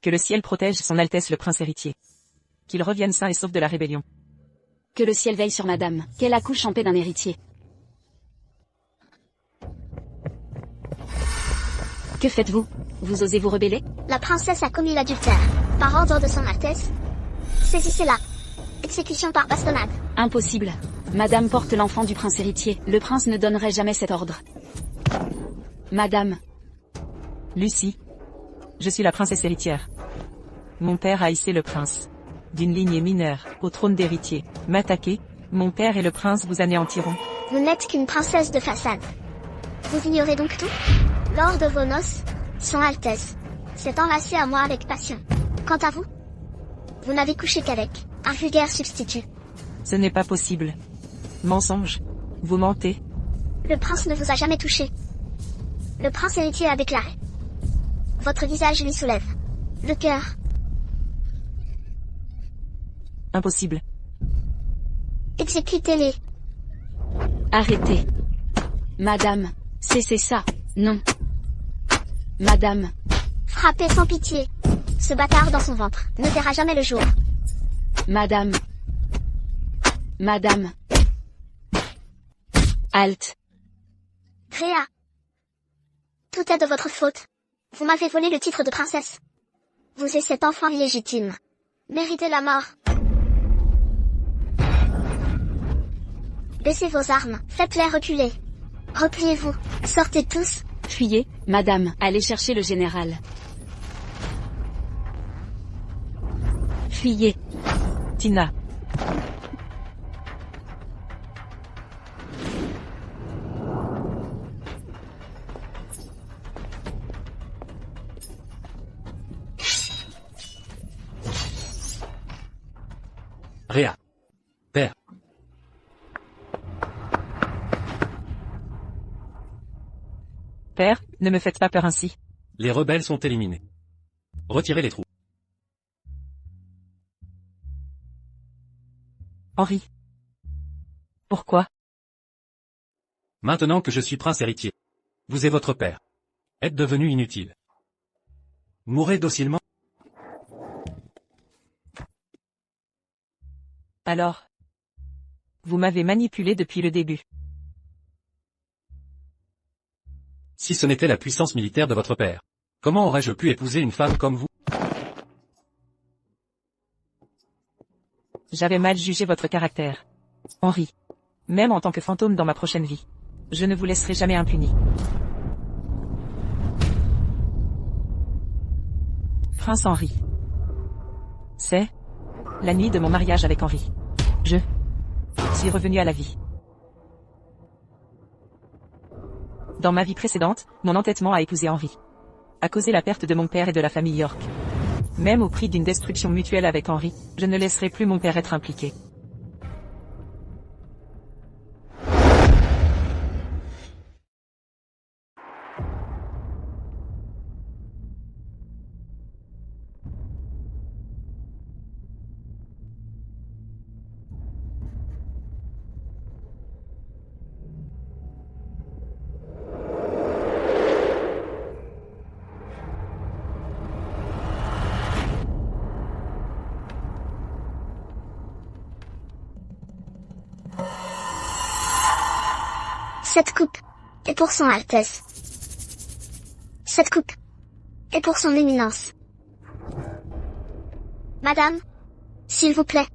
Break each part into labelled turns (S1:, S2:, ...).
S1: Que le ciel protège son Altesse le prince héritier. Qu'il revienne sain et sauf de la rébellion.
S2: Que le ciel veille sur madame, qu'elle accouche en paix d'un héritier. Que faites-vous? Vous osez vous rebeller?
S3: La princesse a commis l'adultère. Par ordre de son Altesse. Saisissez-la. Exécution par bastonnade.
S2: Impossible. Madame porte l'enfant du prince héritier. Le prince ne donnerait jamais cet ordre. Madame.
S1: Lucie. Je suis la princesse héritière. Mon père a hissé le prince. D'une lignée mineure, au trône d'héritier. M'attaquez, mon père et le prince vous anéantiront.
S3: Vous n'êtes qu'une princesse de façade. Vous ignorez donc tout? Lors de vos noces, son Altesse s'est enlacée à moi avec passion. Quant à vous, vous n'avez couché qu'avec un vulgaire substitut.
S1: Ce n'est pas possible. Mensonge. Vous mentez.
S3: Le prince ne vous a jamais touché. Le prince héritier a déclaré. Votre visage lui soulève le cœur.
S1: Impossible.
S3: Exécutez-les.
S2: Arrêtez. Madame, cessez ça. Non. Madame.
S3: Frappez sans pitié. Ce bâtard dans son ventre ne verra jamais le jour.
S2: Madame. Madame. Halte.
S3: Réa. Tout est de votre faute. Vous m'avez volé le titre de princesse. Vous et cet enfant illégitime méritez la mort. Baissez vos armes, faites-les reculer. Repliez-vous, sortez tous.
S2: Fuyez, madame, allez chercher le général. Fuyez.
S1: Tina.
S4: Réa. Père.
S1: Père, ne me faites pas peur ainsi.
S4: Les rebelles sont éliminés. Retirez les troupes.
S1: Henri. Pourquoi?
S4: Maintenant que je suis prince héritier, vous et votre père êtes devenus inutiles. Mourez docilement.
S1: Alors. Vous m'avez manipulé depuis le début.
S4: Si ce n'était la puissance militaire de votre père, comment aurais-je pu épouser une femme comme vous?
S1: J'avais mal jugé votre caractère. Henri. Même en tant que fantôme dans ma prochaine vie. Je ne vous laisserai jamais impuni. Prince Henri. C'est la nuit de mon mariage avec Henri. Je suis revenu à la vie. Dans ma vie précédente, mon entêtement à épouser Henri a causé la perte de mon père et de la famille York. Même au prix d'une destruction mutuelle avec Henri, je ne laisserai plus mon père être impliqué.
S3: Cette coupe est pour son Altesse. Cette coupe est pour son éminence. Madame, s'il vous plaît.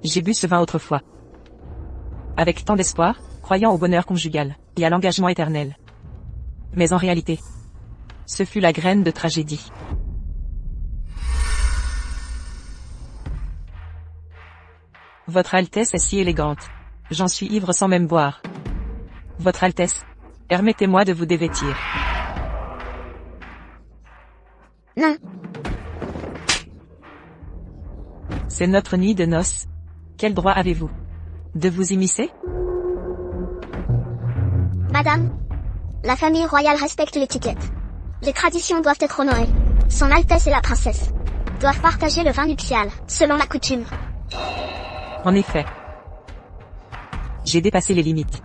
S1: J'ai bu ce vin autrefois. Avec tant d'espoir, croyant au bonheur conjugal, et à l'engagement éternel. Mais en réalité, ce fut la graine de tragédie. Votre Altesse est si élégante. J'en suis ivre sans même boire. Votre Altesse, permettez-moi de vous dévêtir.
S3: Non.
S1: C'est notre nuit de noces. Quel droit avez-vous de vous immiscer?
S3: Madame, la famille royale respecte l'étiquette. Les traditions doivent être honorées. Son Altesse et la princesse doivent partager le vin nuptial, selon la coutume.
S1: En effet. J'ai dépassé les limites.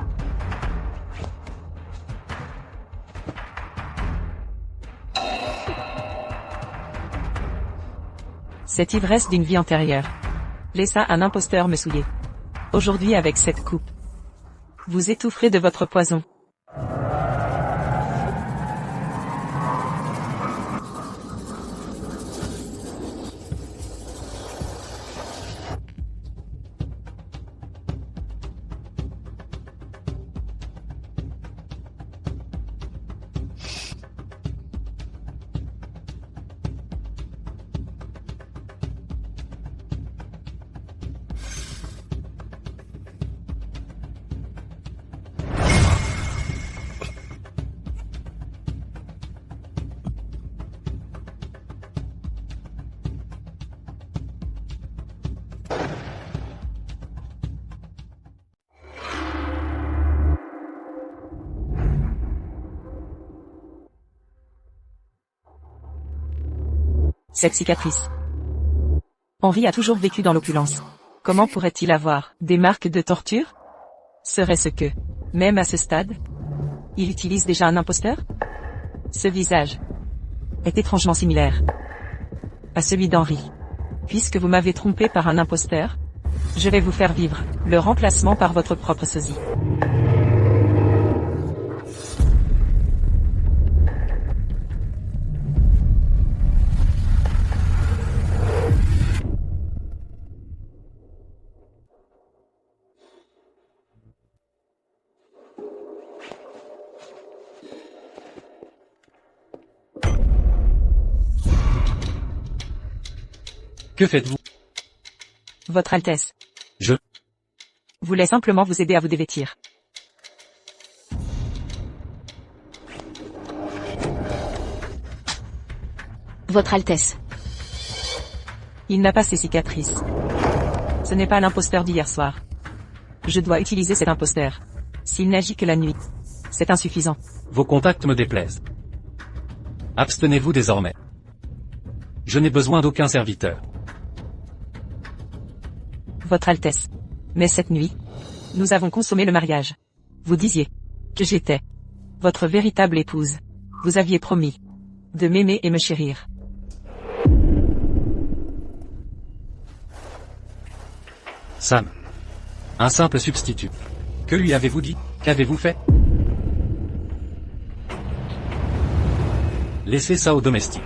S1: Cette ivresse d'une vie antérieure laissa un imposteur me souiller. Aujourd'hui avec cette coupe, vous étoufferez de votre poison. Cette cicatrice. Henri a toujours vécu dans l'opulence. Comment pourrait-il avoir des marques de torture? Serait-ce que, même à ce stade, il utilise déjà un imposteur? Ce visage est étrangement similaire à celui d'Henri. Puisque vous m'avez trompé par un imposteur, je vais vous faire vivre le remplacement par votre propre sosie.
S4: Que faites-vous?
S1: Votre Altesse.
S4: Je
S1: voulais simplement vous aider à vous dévêtir.
S2: Votre Altesse.
S1: Il n'a pas ses cicatrices. Ce n'est pas l'imposteur d'hier soir. Je dois utiliser cet imposteur. S'il n'agit que la nuit, c'est insuffisant.
S4: Vos contacts me déplaisent. Abstenez-vous désormais. Je n'ai besoin d'aucun serviteur.
S1: Votre Altesse. Mais cette nuit, nous avons consommé le mariage. Vous disiez que j'étais votre véritable épouse. Vous aviez promis de m'aimer et me chérir.
S4: Sam. Un simple substitut. Que lui avez-vous dit? Qu'avez-vous fait? Laissez ça aux domestiques.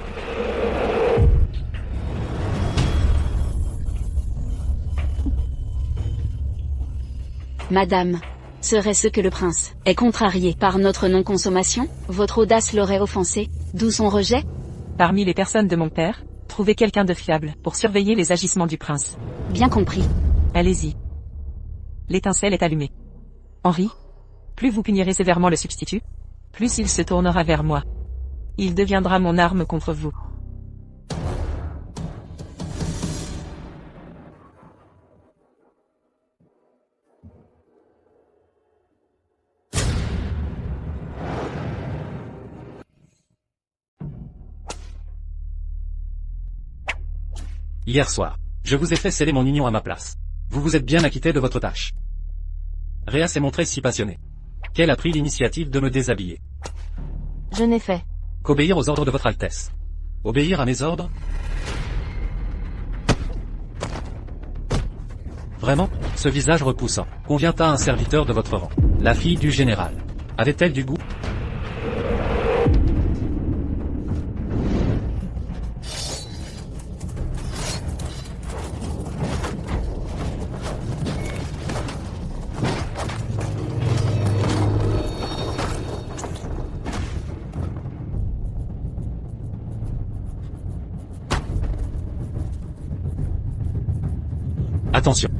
S2: Madame, serait-ce que le prince est contrarié par notre non-consommation? Votre audace l'aurait offensé, d'où son rejet?
S1: Parmi les personnes de mon père, trouvez quelqu'un de fiable pour surveiller les agissements du prince.
S2: Bien compris.
S1: Allez-y. L'étincelle est allumée. Henri, plus vous punirez sévèrement le substitut, plus il se tournera vers moi. Il deviendra mon arme contre vous.
S4: Hier soir, je vous ai fait sceller mon union à ma place. Vous vous êtes bien acquitté de votre tâche. Réa s'est montrée si passionnée qu'elle a pris l'initiative de me déshabiller.
S1: Je n'ai fait
S4: qu'obéir aux ordres de votre Altesse. Obéir à mes ordres? Vraiment, ce visage repoussant convient à un serviteur de votre rang. La fille du général. Avait-elle du goût? Attention.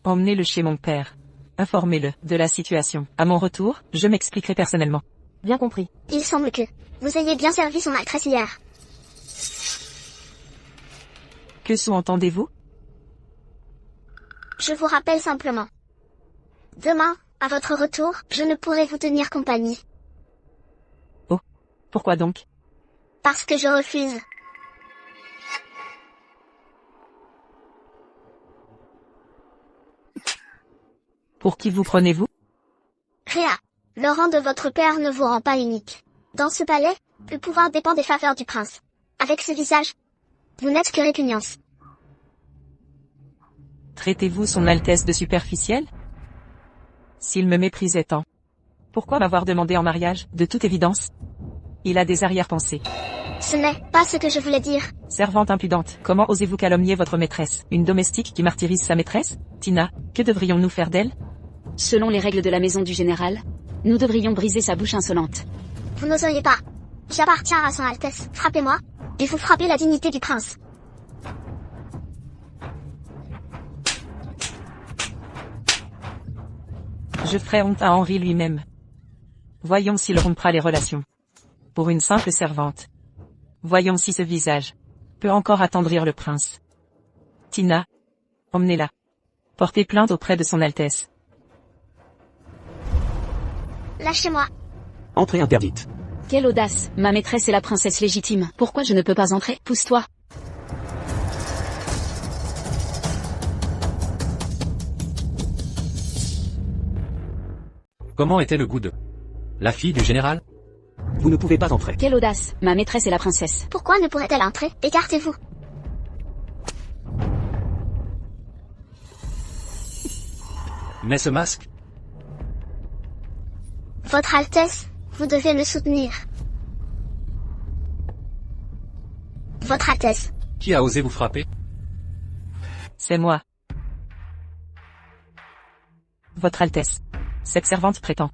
S1: Emmenez-le chez mon père. Informez-le de la situation. À mon retour, je m'expliquerai personnellement. Bien compris.
S3: Il semble que vous ayez bien servi son Altesse hier.
S1: Que sous-entendez-vous?
S3: Je vous rappelle simplement. Demain, à votre retour, je ne pourrai vous tenir compagnie.
S1: Oh. Pourquoi donc?
S3: Parce que je refuse.
S1: Pour qui vous prenez-vous?
S3: Réa, le rang de votre père ne vous rend pas unique. Dans ce palais, le pouvoir dépend des faveurs du prince. Avec ce visage, vous n'êtes que répugnance.
S1: Traitez-vous son Altesse de superficielle? S'il me méprisait tant, pourquoi m'avoir demandé en mariage? De toute évidence, il a des arrière-pensées.
S3: Ce n'est pas ce que je voulais dire.
S1: Servante impudente, comment osez-vous calomnier votre maîtresse? Une domestique qui martyrise sa maîtresse? Tina, que devrions-nous faire d'elle?
S2: Selon les règles de la maison du général, nous devrions briser sa bouche insolente.
S3: Vous n'oseriez pas. J'appartiens à son Altesse. Frappez-moi, et vous frappez la dignité du prince.
S1: Je ferai honte à Henri lui-même. Voyons s'il rompra les relations. Pour une simple servante. Voyons si ce visage peut encore attendrir le prince. Tina, emmenez-la. Portez plainte auprès de son Altesse.
S3: Lâchez-moi.
S5: Entrée interdite.
S2: Quelle audace! Ma maîtresse est la princesse légitime. Pourquoi je ne peux pas entrer? Pousse-toi!
S4: Comment était le goût de la fille du général?
S5: Vous ne pouvez pas entrer.
S2: Quelle audace! Ma maîtresse est la princesse.
S3: Pourquoi ne pourrait-elle entrer? Écartez-vous.
S4: Mais ce masque?
S3: Votre Altesse, vous devez me soutenir. Votre Altesse.
S4: Qui a osé vous frapper?
S1: C'est moi. Votre Altesse. Cette servante prétend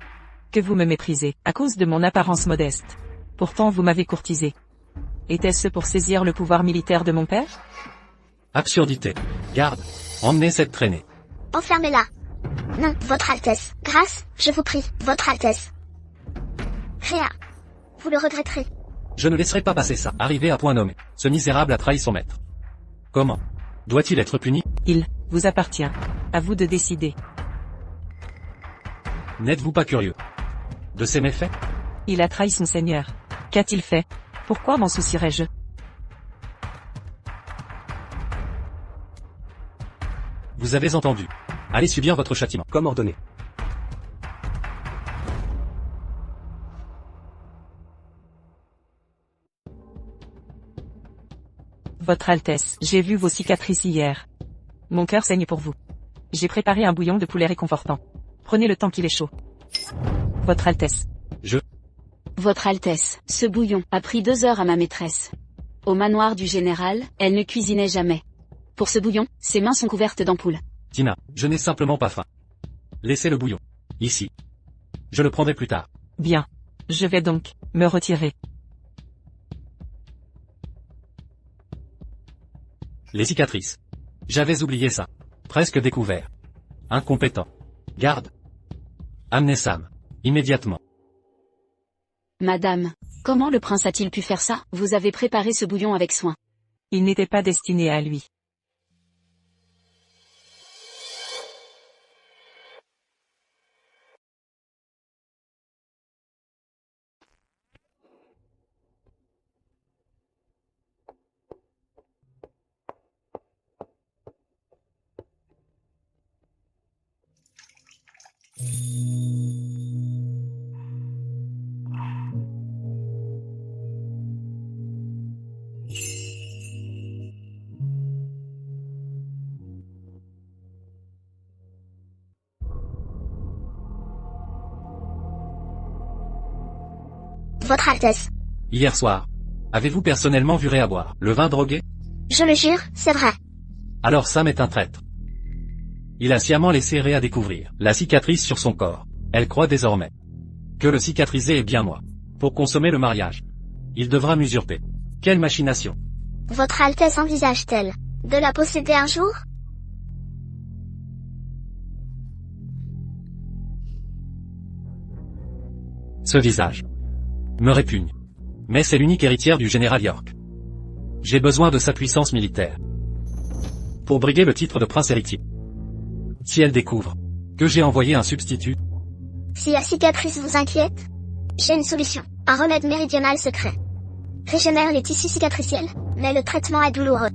S1: que vous me méprisez à cause de mon apparence modeste. Pourtant vous m'avez courtisé. Était-ce pour saisir le pouvoir militaire de mon père?
S4: Absurdité. Garde, emmenez cette traînée.
S3: Enfermez-la. Non, Votre Altesse. Grâce, je vous prie, Votre Altesse. Réa. Vous le regretterez.
S4: Je ne laisserai pas passer ça. Arrivé à point nommé, ce misérable a trahi son maître. Comment? Doit-il être puni?
S1: Il vous appartient. À vous de décider.
S4: N'êtes-vous pas curieux de ces méfaits?
S1: Il a trahi son seigneur. Qu'a-t-il fait? Pourquoi m'en soucierais-je?
S4: Vous avez entendu. Allez subir votre châtiment.
S5: Comme ordonné.
S1: Votre Altesse, j'ai vu vos cicatrices hier. Mon cœur saigne pour vous. J'ai préparé un bouillon de poulet réconfortant. Prenez le temps qu'il est chaud. Votre Altesse.
S2: Votre Altesse, ce bouillon a pris 2 heures à ma maîtresse. Au manoir du général, elle ne cuisinait jamais. Pour ce bouillon, ses mains sont couvertes d'ampoules.
S4: Tina, je n'ai simplement pas faim. Laissez le bouillon. Ici. Je le prendrai plus tard.
S1: Bien. Je vais donc me retirer.
S4: Les cicatrices. J'avais oublié ça. Presque découvert. Incompétent. Garde. Amenez Sam. Immédiatement.
S2: Madame, comment le prince a-t-il pu faire ça? Vous avez préparé ce bouillon avec soin.
S1: Il n'était pas destiné à lui.
S3: Votre Altesse.
S4: Hier soir. Avez-vous personnellement vu Réa boire le vin drogué?
S3: Je le jure, c'est vrai.
S4: Alors Sam est un traître. Il a sciemment laissé Réa découvrir la cicatrice sur son corps. Elle croit désormais que le cicatrisé est bien moi. Pour consommer le mariage, il devra m'usurper. Quelle machination!
S3: Votre Altesse envisage-t-elle de la posséder un jour?
S4: Ce visage me répugne. Mais c'est l'unique héritière du général York. J'ai besoin de sa puissance militaire pour briguer le titre de prince héritier. Si elle découvre que j'ai envoyé un substitut,
S3: Si la cicatrice vous inquiète, j'ai une solution. Un remède méridional secret. Régénère les tissus cicatriciels, mais le traitement est douloureux.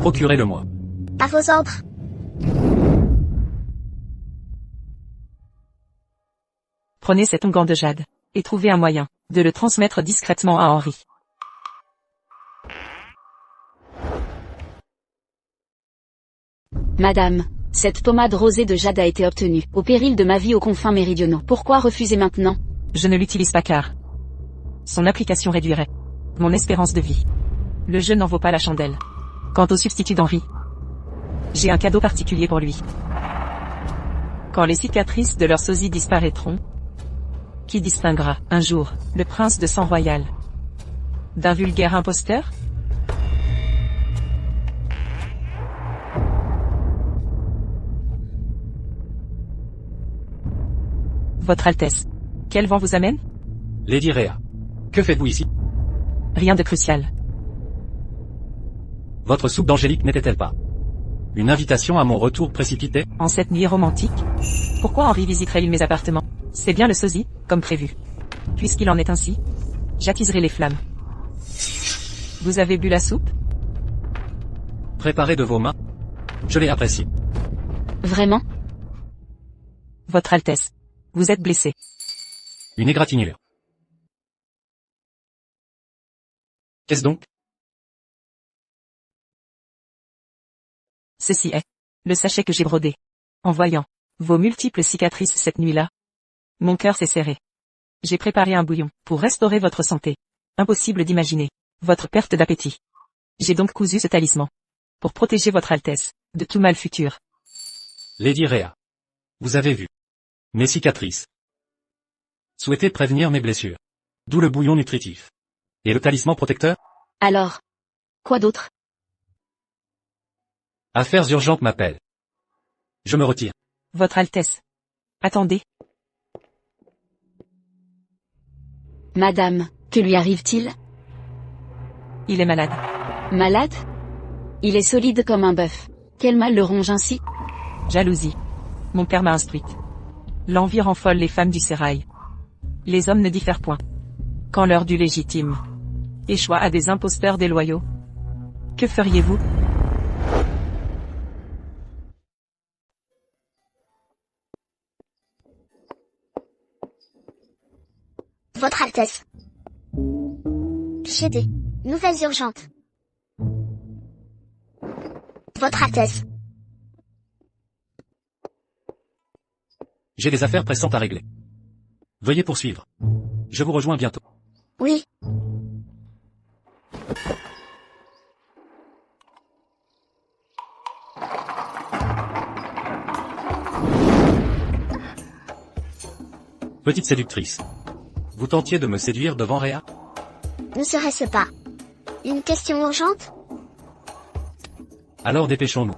S4: procurez-le-moi.
S3: À vos ordres.
S1: Prenez cet onguent de jade, et trouvez un moyen de le transmettre discrètement à Henri.
S2: Madame, cette pommade rosée de jade a été obtenue, au péril de ma vie aux confins méridionaux. Pourquoi refuser maintenant?
S1: Je ne l'utilise pas car son application réduirait mon espérance de vie. Le jeu n'en vaut pas la chandelle. Quant au substitut d'Henri, j'ai un cadeau particulier pour lui. Quand les cicatrices de leur sosie disparaîtront, qui distinguera, un jour, le prince de sang royal d'un vulgaire imposteur? Votre Altesse, quel vent vous amène?
S4: Lady Rhea. Que faites-vous ici?
S1: Rien de crucial.
S4: Votre soupe d'angélique n'était-elle pas une invitation à mon retour précipité?
S1: En cette nuit romantique, pourquoi Henri visiterait-il mes appartements? C'est bien le sosie, comme prévu. Puisqu'il en est ainsi, j'attiserai les flammes. Vous avez bu la soupe?
S4: Préparée de vos mains? Je l'ai appréciée.
S2: Vraiment?
S1: Votre Altesse, vous êtes blessé.
S4: Une égratignure. Qu'est-ce donc?
S1: Ceci est le sachet que j'ai brodé. En voyant vos multiples cicatrices cette nuit-là, mon cœur s'est serré. J'ai préparé un bouillon pour restaurer votre santé. Impossible d'imaginer votre perte d'appétit. J'ai donc cousu ce talisman pour protéger votre Altesse de tout mal futur.
S4: Lady Rhea. Vous avez vu mes cicatrices. Souhaitez prévenir mes blessures. D'où le bouillon nutritif. Et le talisman protecteur?
S2: Alors, quoi d'autre?
S4: Affaires urgentes m'appellent. Je me retire.
S1: Votre Altesse. Attendez.
S2: Madame, que lui arrive-t-il?
S1: Il est malade.
S2: Malade? Il est solide comme un bœuf. Quel mal le ronge ainsi?
S1: Jalousie. Mon père m'a instruite. L'envie rend folle les femmes du sérail. Les hommes ne diffèrent point. Quand l'heure du légitime échoua à des imposteurs déloyaux, que feriez-vous?
S3: Votre Altesse. J'ai des nouvelles urgentes. Votre Altesse.
S4: J'ai des affaires pressantes à régler. Veuillez poursuivre. Je vous rejoins bientôt.
S3: Oui.
S4: Petite séductrice. Vous tentiez de me séduire devant Rhea?
S3: Ne serait-ce pas une question urgente?
S4: Alors dépêchons-nous.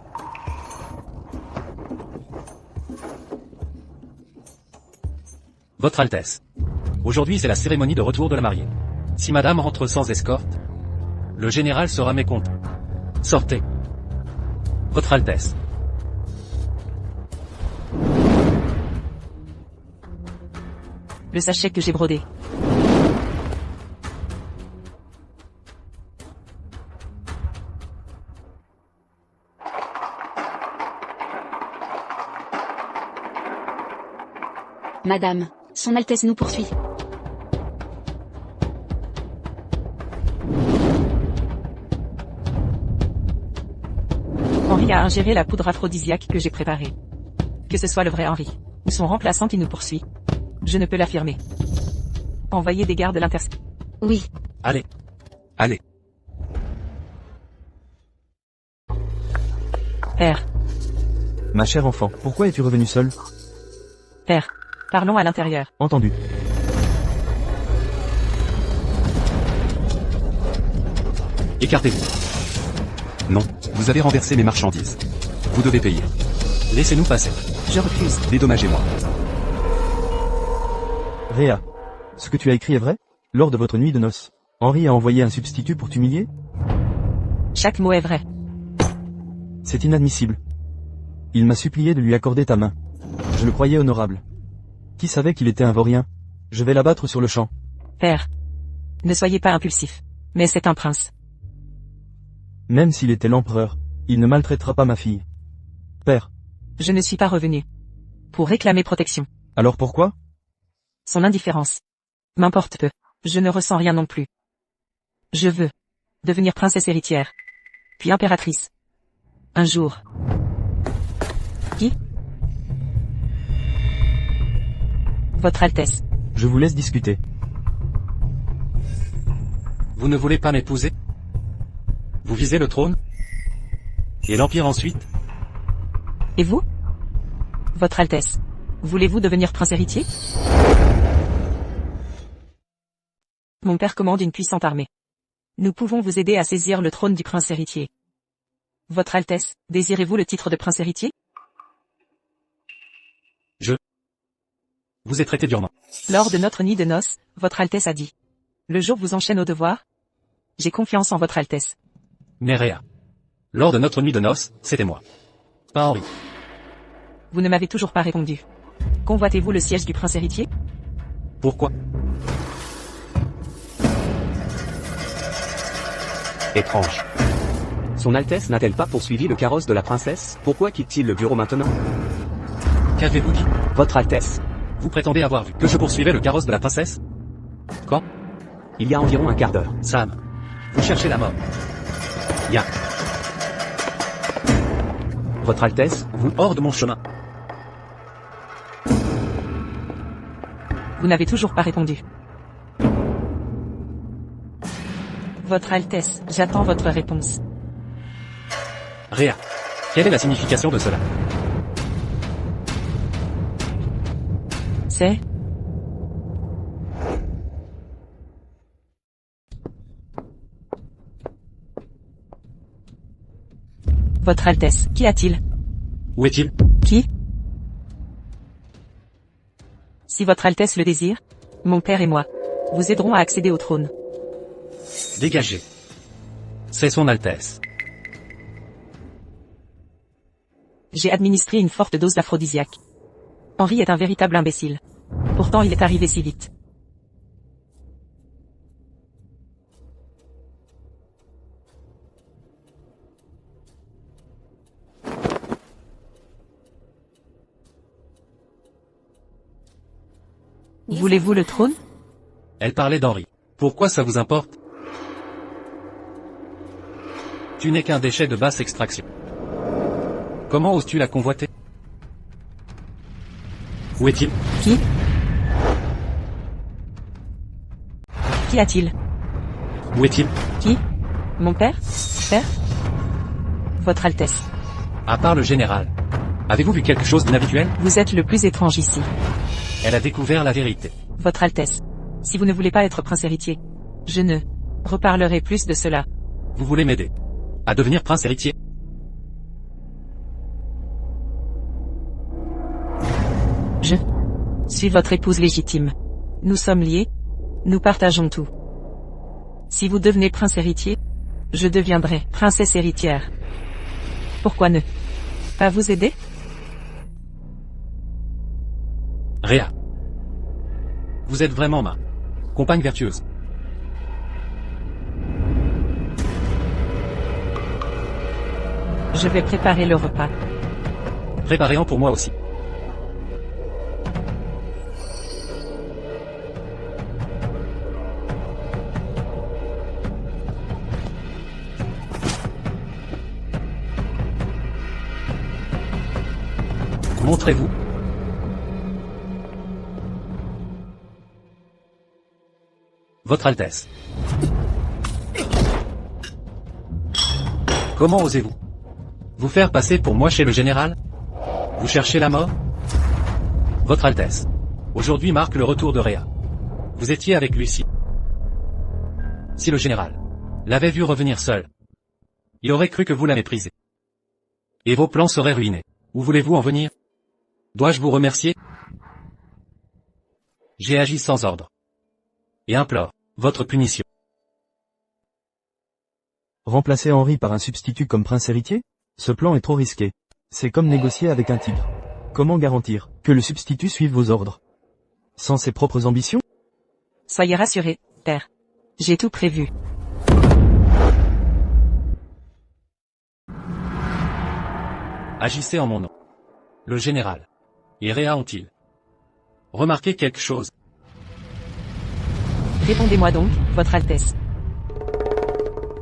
S4: Votre Altesse. Aujourd'hui c'est la cérémonie de retour de la mariée. Si madame rentre sans escorte, le général sera mécontent. Sortez. Votre Altesse.
S1: Le sachet que j'ai brodé.
S2: Madame, son Altesse nous poursuit.
S1: Henri a ingéré la poudre aphrodisiaque que j'ai préparée. Que ce soit le vrai Henri, ou son remplaçant qui nous poursuit, je ne peux l'affirmer. Envoyez des gardes l'intercepter.
S2: Oui.
S4: Allez. Allez.
S1: Père,
S6: Ma chère enfant, pourquoi es-tu revenu seul?
S1: père, parlons à l'intérieur.
S6: Entendu.
S7: Écartez-vous. Non, vous avez renversé mes marchandises. Vous devez payer.
S4: Laissez-nous passer.
S1: Je refuse.
S7: Dédommagez-moi.
S6: Rhea, ce que tu as écrit est vrai? Lors de votre nuit de noces, Henri a envoyé un substitut pour t'humilier?
S1: Chaque mot est vrai.
S6: C'est inadmissible. Il m'a supplié de lui accorder ta main. Je le croyais honorable. Qui savait qu'il était un vaurien? Je vais l'abattre sur le champ.
S1: Père, ne soyez pas impulsif. Mais c'est un prince.
S6: Même s'il était l'empereur, Il ne maltraitera pas ma fille. Père,
S1: Je ne suis pas revenu. Pour réclamer protection.
S6: alors pourquoi?
S1: Son indifférence. M'importe peu. Je ne ressens rien non plus. Je veux devenir princesse héritière. Puis impératrice. Un jour. Qui? Votre Altesse.
S6: Je vous laisse discuter.
S4: Vous ne voulez pas m'épouser? Vous visez le trône? Et l'Empire ensuite?
S1: Et vous? Votre Altesse. Voulez-vous devenir prince héritier? Mon père commande une puissante armée. Nous pouvons vous aider à saisir le trône du prince héritier. Votre Altesse, désirez-vous le titre de prince héritier?
S4: Vous êtes traité durement.
S1: Lors de notre nid de noces, votre Altesse a dit. Le jour vous enchaîne au devoir? J'ai confiance en votre Altesse.
S4: Mais Réa. Lors de notre nuit de noces, c'était moi. Pas Henri.
S1: Vous ne m'avez toujours pas répondu. Convoitez-vous le siège du prince héritier?
S4: Pourquoi?
S5: Étrange. Son Altesse n'a-t-elle pas poursuivi le carrosse de la princesse? Pourquoi quitte-t-il le bureau maintenant?
S4: Qu'avez-vous dit?
S5: Votre Altesse.
S4: Vous prétendez avoir vu que je poursuivais le carrosse de la princesse? Quand?
S5: Il y a environ un quart d'heure.
S4: Sam. Vous cherchez la mort. Ya.
S5: Votre Altesse, vous...
S4: Hors de mon chemin.
S1: Vous n'avez toujours pas répondu. Votre Altesse, j'attends votre réponse.
S4: Réa. Quelle est la signification de cela?
S1: C'est... Votre Altesse, qu'y a-t-il?
S4: Où est-il?
S1: Qui? Si votre Altesse le désire, mon père et moi, vous aiderons à accéder au trône.
S4: Dégagez. C'est son Altesse.
S1: J'ai administré une forte dose d'aphrodisiaque. Henri est un véritable imbécile. Pourtant il est arrivé si vite. Voulez-vous le trône?
S4: Elle parlait d'Henri. Pourquoi ça vous importe? Tu n'es qu'un déchet de basse extraction. Comment oses-tu la convoiter? Où est-il?
S1: Qui? Qu'y a-t-il?
S4: Où est-il?
S1: Qui? Mon père? Père? Votre Altesse.
S4: À part le général. Avez-vous vu quelque chose d'inhabituel?
S1: Vous êtes le plus étrange ici.
S4: Elle a découvert la vérité.
S1: Votre Altesse. Si vous ne voulez pas être prince héritier, je ne reparlerai plus de cela.
S4: Vous voulez m'aider à devenir prince héritier?
S1: Je suis votre épouse légitime. Nous sommes liés. Nous partageons tout. Si vous devenez prince héritier, je deviendrai princesse héritière. Pourquoi ne pas vous aider?
S4: Réa. Vous êtes vraiment ma compagne vertueuse.
S1: Je vais préparer le repas.
S4: Préparez-en pour moi aussi. Montrez-vous. Votre Altesse. Comment osez-vous vous faire passer pour moi chez le général? Vous cherchez la mort? Votre Altesse. Aujourd'hui marque le retour de Réa. Vous étiez avec Lucie. Si le général l'avait vu revenir seul, il aurait cru que vous la méprisez. Et vos plans seraient ruinés. Où voulez-vous en venir? Dois-je vous remercier? J'ai agi sans ordre. Et implore votre punition.
S6: Remplacer Henri par un substitut comme prince héritier? Ce plan est trop risqué. C'est comme négocier avec un tigre. Comment garantir que le substitut suive vos ordres? Sans ses propres ambitions?
S1: Soyez rassuré, père. J'ai tout prévu.
S4: Agissez en mon nom. Le général. Et Réa ont-ils remarqué quelque chose?
S1: Répondez-moi donc, Votre Altesse.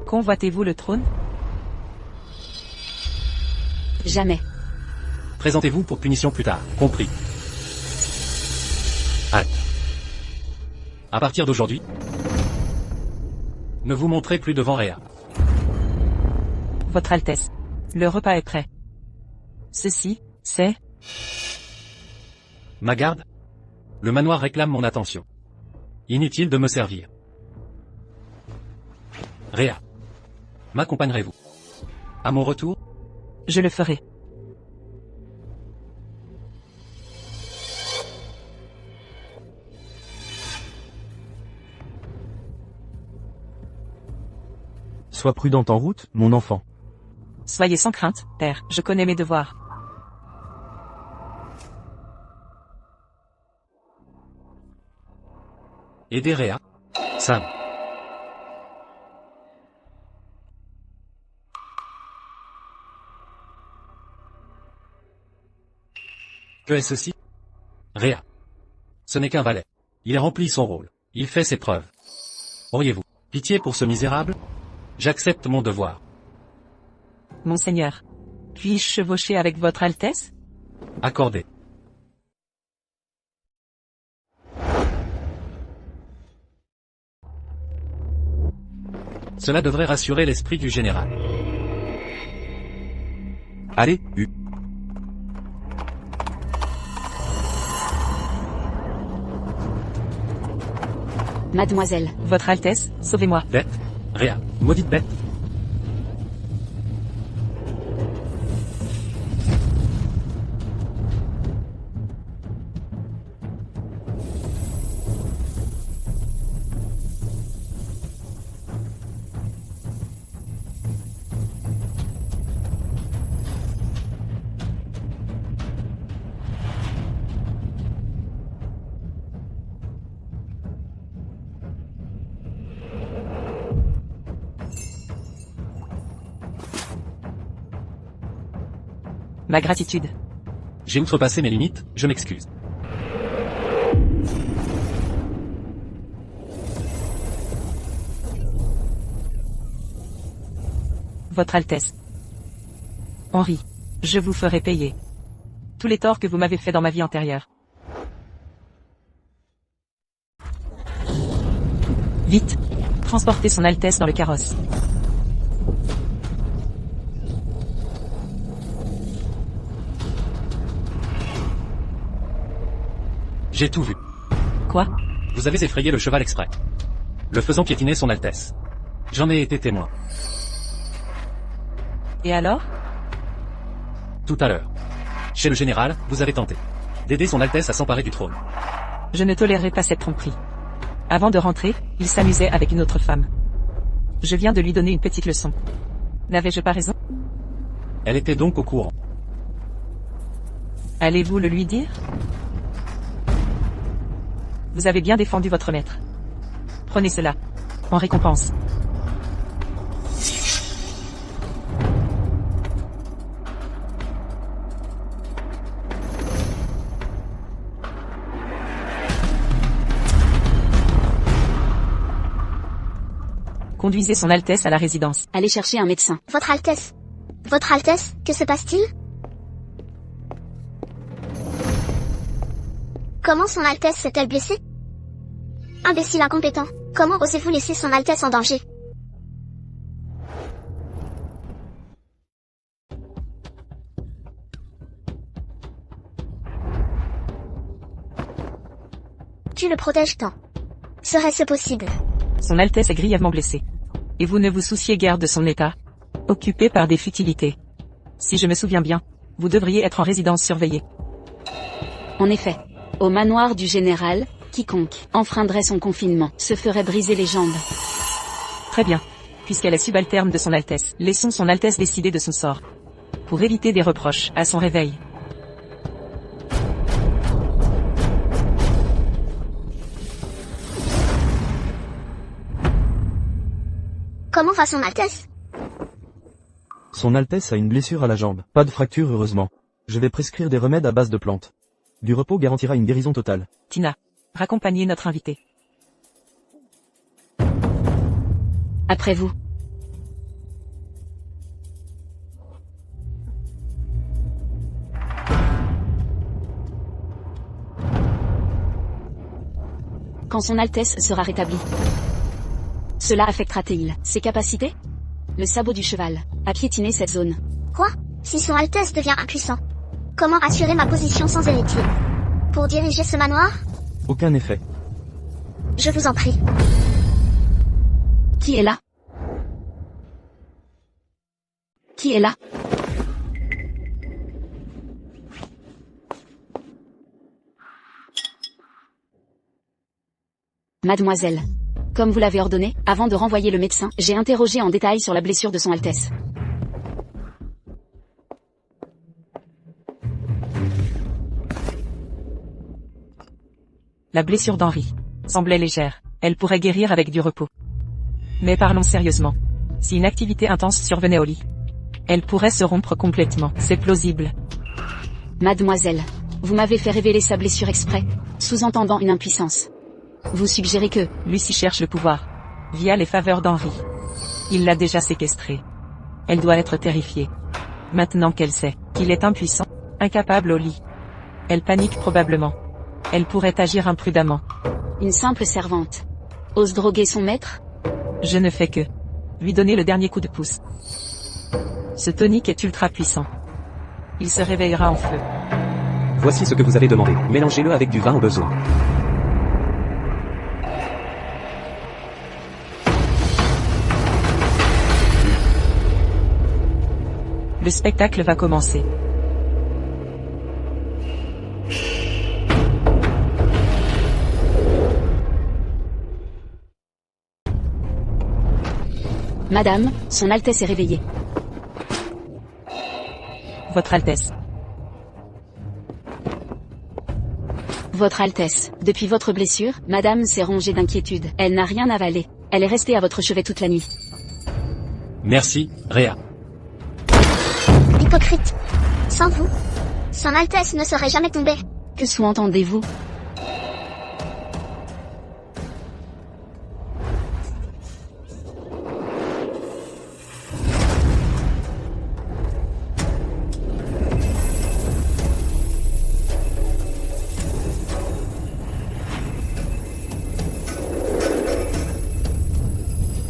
S1: Convoitez-vous le trône?
S2: Jamais.
S4: Présentez-vous pour punition plus tard, compris. Halte. À partir d'aujourd'hui, ne vous montrez plus devant Réa.
S1: Votre Altesse. Le repas est prêt. Ceci, c'est...
S4: Ma garde? Le manoir réclame mon attention. Inutile de me servir. Réa. M'accompagnerez-vous? À mon retour?
S1: Je le ferai.
S6: Sois prudente en route, mon enfant.
S1: Soyez sans crainte, père, je connais mes devoirs.
S4: Aidez Réa. Sam. Que est ceci? Réa. Ce n'est qu'un valet. Il remplit son rôle. Il fait ses preuves. Auriez-vous pitié pour ce misérable? J'accepte mon devoir.
S1: Monseigneur. Puis-je chevaucher avec Votre Altesse?
S4: Accordé. Cela devrait rassurer l'esprit du général.
S7: Allez, U.
S2: Mademoiselle.
S1: Votre Altesse, sauvez-moi.
S4: Bête. Réa. Maudite bête.
S1: Ma gratitude.
S4: J'ai outrepassé mes limites, je m'excuse.
S1: Votre Altesse. Henri. Je vous ferai payer tous les torts que vous m'avez fait dans ma vie antérieure. Vite. Transportez son Altesse dans le carrosse.
S4: J'ai tout vu.
S1: Quoi?
S4: Vous avez effrayé le cheval exprès. Le faisant piétiner son Altesse. J'en ai été témoin.
S1: Et alors?
S4: Tout à l'heure. Chez le général, vous avez tenté d'aider son Altesse à s'emparer du trône.
S1: Je ne tolérerai pas cette tromperie. Avant de rentrer, il s'amusait avec une autre femme. Je viens de lui donner une petite leçon. N'avais-je pas raison?
S4: Elle était donc au courant.
S1: Allez-vous le lui dire? Vous avez bien défendu votre maître. Prenez cela. En récompense. Conduisez son Altesse à la résidence.
S2: Allez chercher un médecin.
S3: Votre Altesse. Votre Altesse, que se passe-t-il? Comment son Altesse s'est-elle blessée? Imbécile incompétent. Comment osez-vous laisser son Altesse en danger? Tu le protèges tant. Serait-ce possible?
S1: Son Altesse est grièvement blessée. Et vous ne vous souciez guère de son état, occupé par des futilités. Si je me souviens bien, vous devriez être en résidence surveillée.
S2: En effet. Au manoir du général, quiconque enfreindrait son confinement se ferait briser les jambes.
S1: Très bien. Puisqu'elle est subalterne de son Altesse, laissons son Altesse décider de son sort. Pour éviter des reproches à son réveil.
S3: Comment va son Altesse?
S6: Son Altesse a une blessure à la jambe. Pas de fracture heureusement. Je vais prescrire des remèdes à base de plantes. Du repos garantira une guérison totale.
S1: Tina, raccompagnez notre invité.
S2: Après vous. Quand son Altesse sera rétablie. Cela affectera-t-il ses capacités? Le sabot du cheval a piétiné cette zone.
S3: Quoi? Si son Altesse devient impuissant, comment assurer ma position sans héritier? Pour diriger ce manoir?
S6: Aucun effet.
S3: Je vous en prie.
S2: Qui est là? Qui est là? Mademoiselle. Comme vous l'avez ordonné, avant de renvoyer le médecin, j'ai interrogé en détail sur la blessure de son Altesse.
S1: La blessure d'Henri semblait légère. Elle pourrait guérir avec du repos. Mais parlons sérieusement. Si une activité intense survenait au lit, elle pourrait se rompre complètement. C'est plausible.
S2: Mademoiselle. Vous m'avez fait révéler sa blessure exprès, sous-entendant une impuissance. Vous suggérez que
S1: Lucie cherche le pouvoir, via les faveurs d'Henri. Il l'a déjà séquestrée. Elle doit être terrifiée. Maintenant qu'elle sait qu'il est impuissant, incapable au lit. Elle panique probablement. Elle pourrait agir imprudemment.
S2: une simple servante ose droguer son maître?
S1: Je ne fais que lui donner le dernier coup de pouce. Ce tonique est ultra puissant. Il se réveillera en feu.
S5: Voici ce que vous avez demandé. Mélangez-le avec du vin au besoin.
S1: Le spectacle va commencer.
S2: Madame, son Altesse est réveillée.
S1: Votre Altesse.
S2: Votre Altesse, depuis votre blessure, Madame s'est rongée d'inquiétude. Elle n'a rien avalé. Elle est restée à votre chevet toute la nuit.
S4: Merci, Réa.
S3: Hypocrite. Sans vous, son Altesse ne serait jamais tombée.
S2: Que sous-entendez-vous?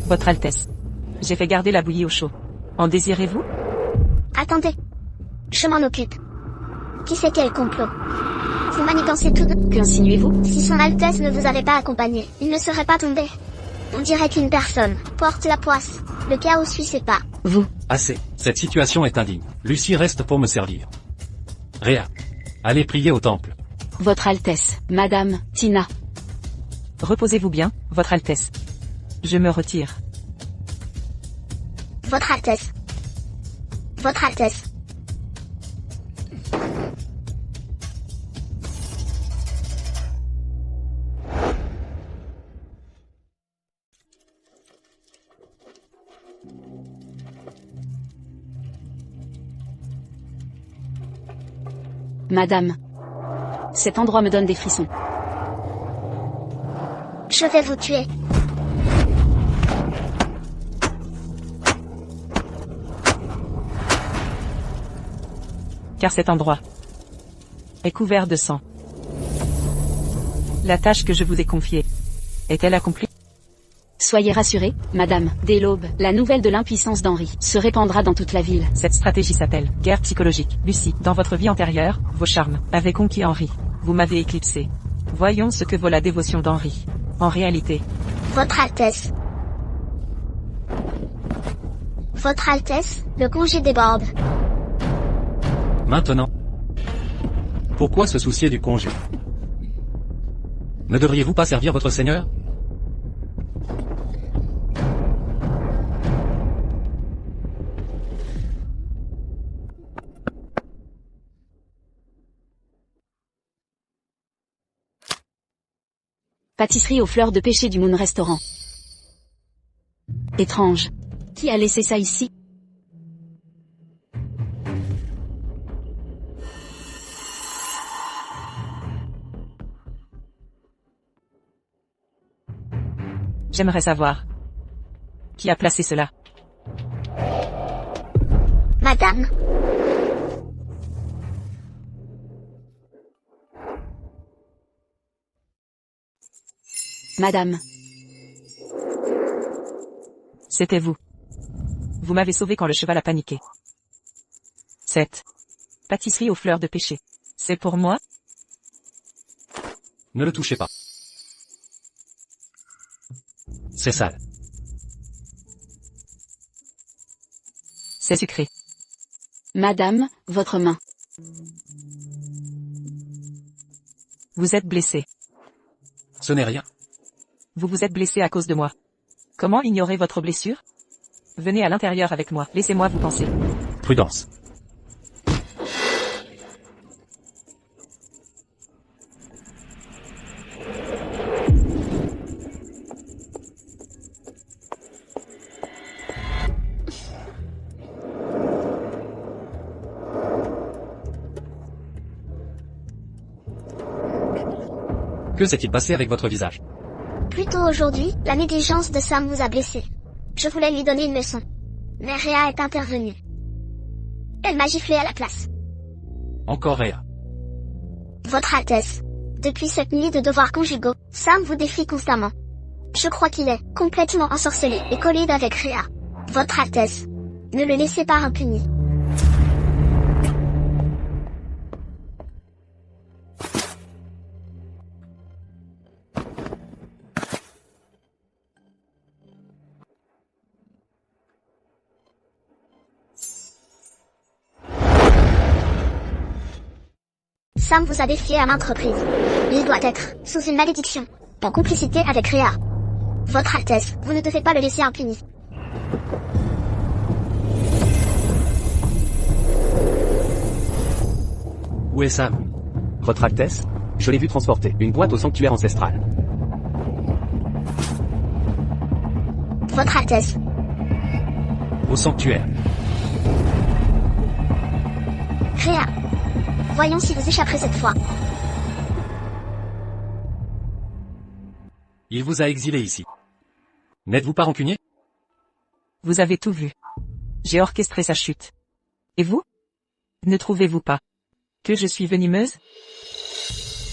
S1: Votre Altesse. J'ai fait garder la bouillie au chaud. En désirez-vous?
S3: Attendez. Je m'en occupe. Qui c'est quel complot? Vous manigancez tout de...
S2: Qu'insinuez-vous?
S3: Si son Altesse ne vous avait pas accompagné, il ne serait pas tombé. On dirait qu'une personne porte la poisse. Le chaos suit ses pas.
S2: Vous.
S4: Assez. Cette situation est indigne. Lucie reste pour me servir. Réa. Allez prier au temple.
S2: Votre Altesse, Madame, Tina.
S1: Reposez-vous bien, Votre Altesse. Je me retire.
S3: Votre Altesse. Votre Altesse.
S2: Madame. Cet endroit me donne des frissons.
S3: Je vais vous tuer.
S1: Car cet endroit est couvert de sang. La tâche que je vous ai confiée est-elle accomplie?
S2: Soyez rassurée, Madame. Dès l'aube, la nouvelle de l'impuissance d'Henri se répandra dans toute la ville.
S1: Cette stratégie s'appelle guerre psychologique. Lucie, dans votre vie antérieure, vos charmes avaient conquis Henri. Vous m'avez éclipsé. Voyons ce que vaut la dévotion d'Henri. En réalité,
S3: Votre Altesse. Votre Altesse, le congé déborde.
S4: Maintenant. Pourquoi se soucier du congé? Ne devriez-vous pas servir votre Seigneur?
S2: Pâtisserie aux fleurs de pêcher du Moon Restaurant. Étrange. Qui a laissé ça ici?
S1: J'aimerais savoir. Qui a placé cela?
S3: Madame.
S2: Madame.
S1: C'était vous. Vous m'avez sauvé quand le cheval a paniqué. Cette pâtisserie aux fleurs de pêcher. C'est pour moi?
S4: Ne le touchez pas. C'est sale.
S1: C'est sucré.
S2: Madame, votre main.
S1: Vous êtes blessé.
S4: Ce n'est rien.
S1: Vous vous êtes blessé à cause de moi. Comment ignorer votre blessure? Venez à l'intérieur avec moi, laissez-moi vous penser.
S4: Prudence. Que s'est-il passé avec votre visage?
S3: Plus tôt aujourd'hui, la négligence de Sam vous a blessé. Je voulais lui donner une leçon. Mais Rhea est intervenue. Elle m'a giflé à la place.
S4: Encore Rhea.
S3: Votre Altesse. Depuis cette nuit de devoirs conjugaux, Sam vous défie constamment. Je crois qu'il est complètement ensorcelé et collé avec Rhea. Votre Altesse. Ne le laissez pas impuni. Sam vous a défié à maintes reprises. Il doit être sous une malédiction, en complicité avec Rhea. Votre Altesse, vous ne devez pas le laisser impuni.
S4: Où est Sam?
S5: Votre Altesse, je l'ai vu transporter une boîte au sanctuaire ancestral.
S3: Votre Altesse.
S4: Au sanctuaire.
S3: Rhea. Voyons si vous échapperez cette fois.
S4: Il vous a exilé ici. N'êtes-vous pas rancunier?
S1: Vous avez tout vu. J'ai orchestré sa chute. Et vous? Ne trouvez-vous pas que je suis venimeuse?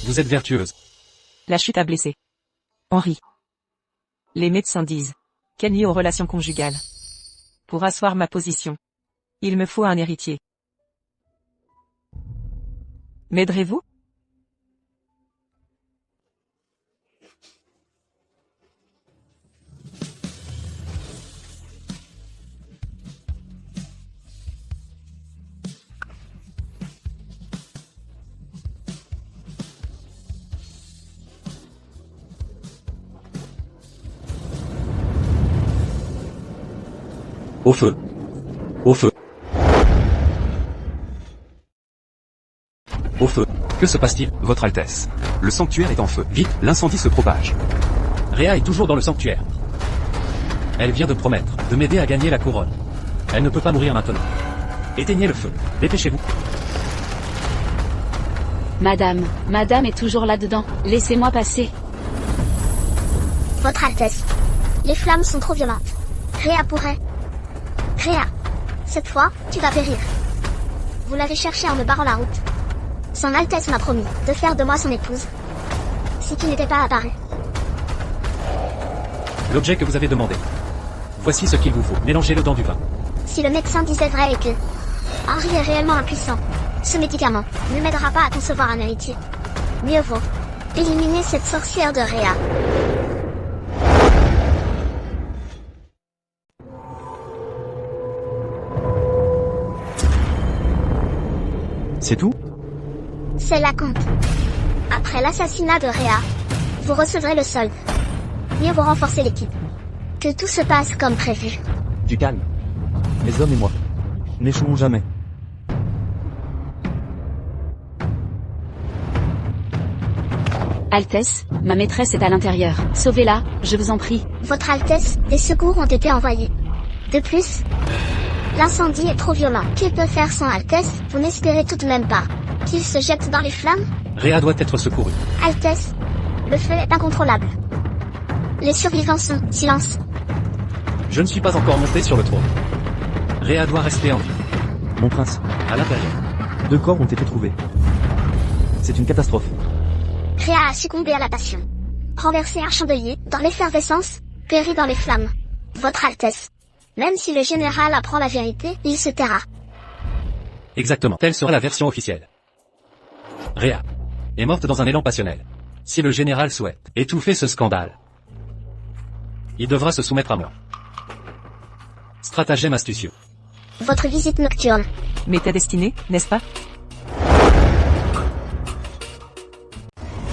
S4: Vous êtes vertueuse.
S1: La chute a blessé. Henri. Les médecins disent qu'elle nuit aux relations conjugales. Pour asseoir ma position, il me faut un héritier. M'aiderez-vous?
S4: Au feu. Au feu. Au feu. Que se passe-t-il?
S7: Votre Altesse. Le sanctuaire est en feu.
S4: Vite.
S7: L'incendie se propage.
S4: Rhea est toujours dans le sanctuaire. Elle vient de promettre de m'aider à gagner la couronne. Elle ne peut pas mourir maintenant. Éteignez le feu. Dépêchez-vous.
S2: Madame est toujours là-dedans. Laissez-moi passer.
S3: Votre Altesse. Les flammes sont trop violentes. Rhea pourrait... Rhea. Cette fois, tu vas périr. Vous l'avez cherché en me barrant la route. Son Altesse m'a promis de faire de moi son épouse. Si tu n'étais pas apparu.
S4: L'objet que vous avez demandé. Voici ce qu'il vous faut. Mélangez-le dans du vin.
S3: Si le médecin disait vrai et que Henri est réellement impuissant, ce médicament ne m'aidera pas à concevoir un héritier. Mieux vaut éliminer cette sorcière de Rhea.
S6: C'est tout?
S3: C'est la compte. Après l'assassinat de Rhea, vous recevrez le solde. Mieux vaut renforcer l'équipe. Que tout se passe comme prévu.
S5: Du calme.
S6: Les hommes et moi. N'échouons jamais.
S2: Altesse, ma maîtresse est à l'intérieur. Sauvez-la, je vous en prie.
S3: Votre Altesse, des secours ont été envoyés. De plus, l'incendie est trop violent. Que peut faire son Altesse? Vous n'espérez tout de même pas qu'il se jette dans les flammes?
S4: Rhea doit être secourue.
S3: Altesse, le feu est incontrôlable. Les survivants sont... Silence.
S4: Je ne suis pas encore monté sur le trône. Réa doit rester en vie.
S6: Mon prince,
S4: À l'intérieur.
S6: 2 corps ont été trouvés. C'est une catastrophe.
S3: Réa a succombé à la passion. Renversé un chandelier, dans l'effervescence, péri dans les flammes. Votre Altesse. Même si le général apprend la vérité, il se taira.
S4: Exactement. Telle sera la version officielle. Réa est morte dans un élan passionnel. Si le général souhaite étouffer ce scandale, il devra se soumettre à mort. Stratagème astucieux.
S3: Votre visite nocturne.
S1: M'était destinée, n'est-ce pas?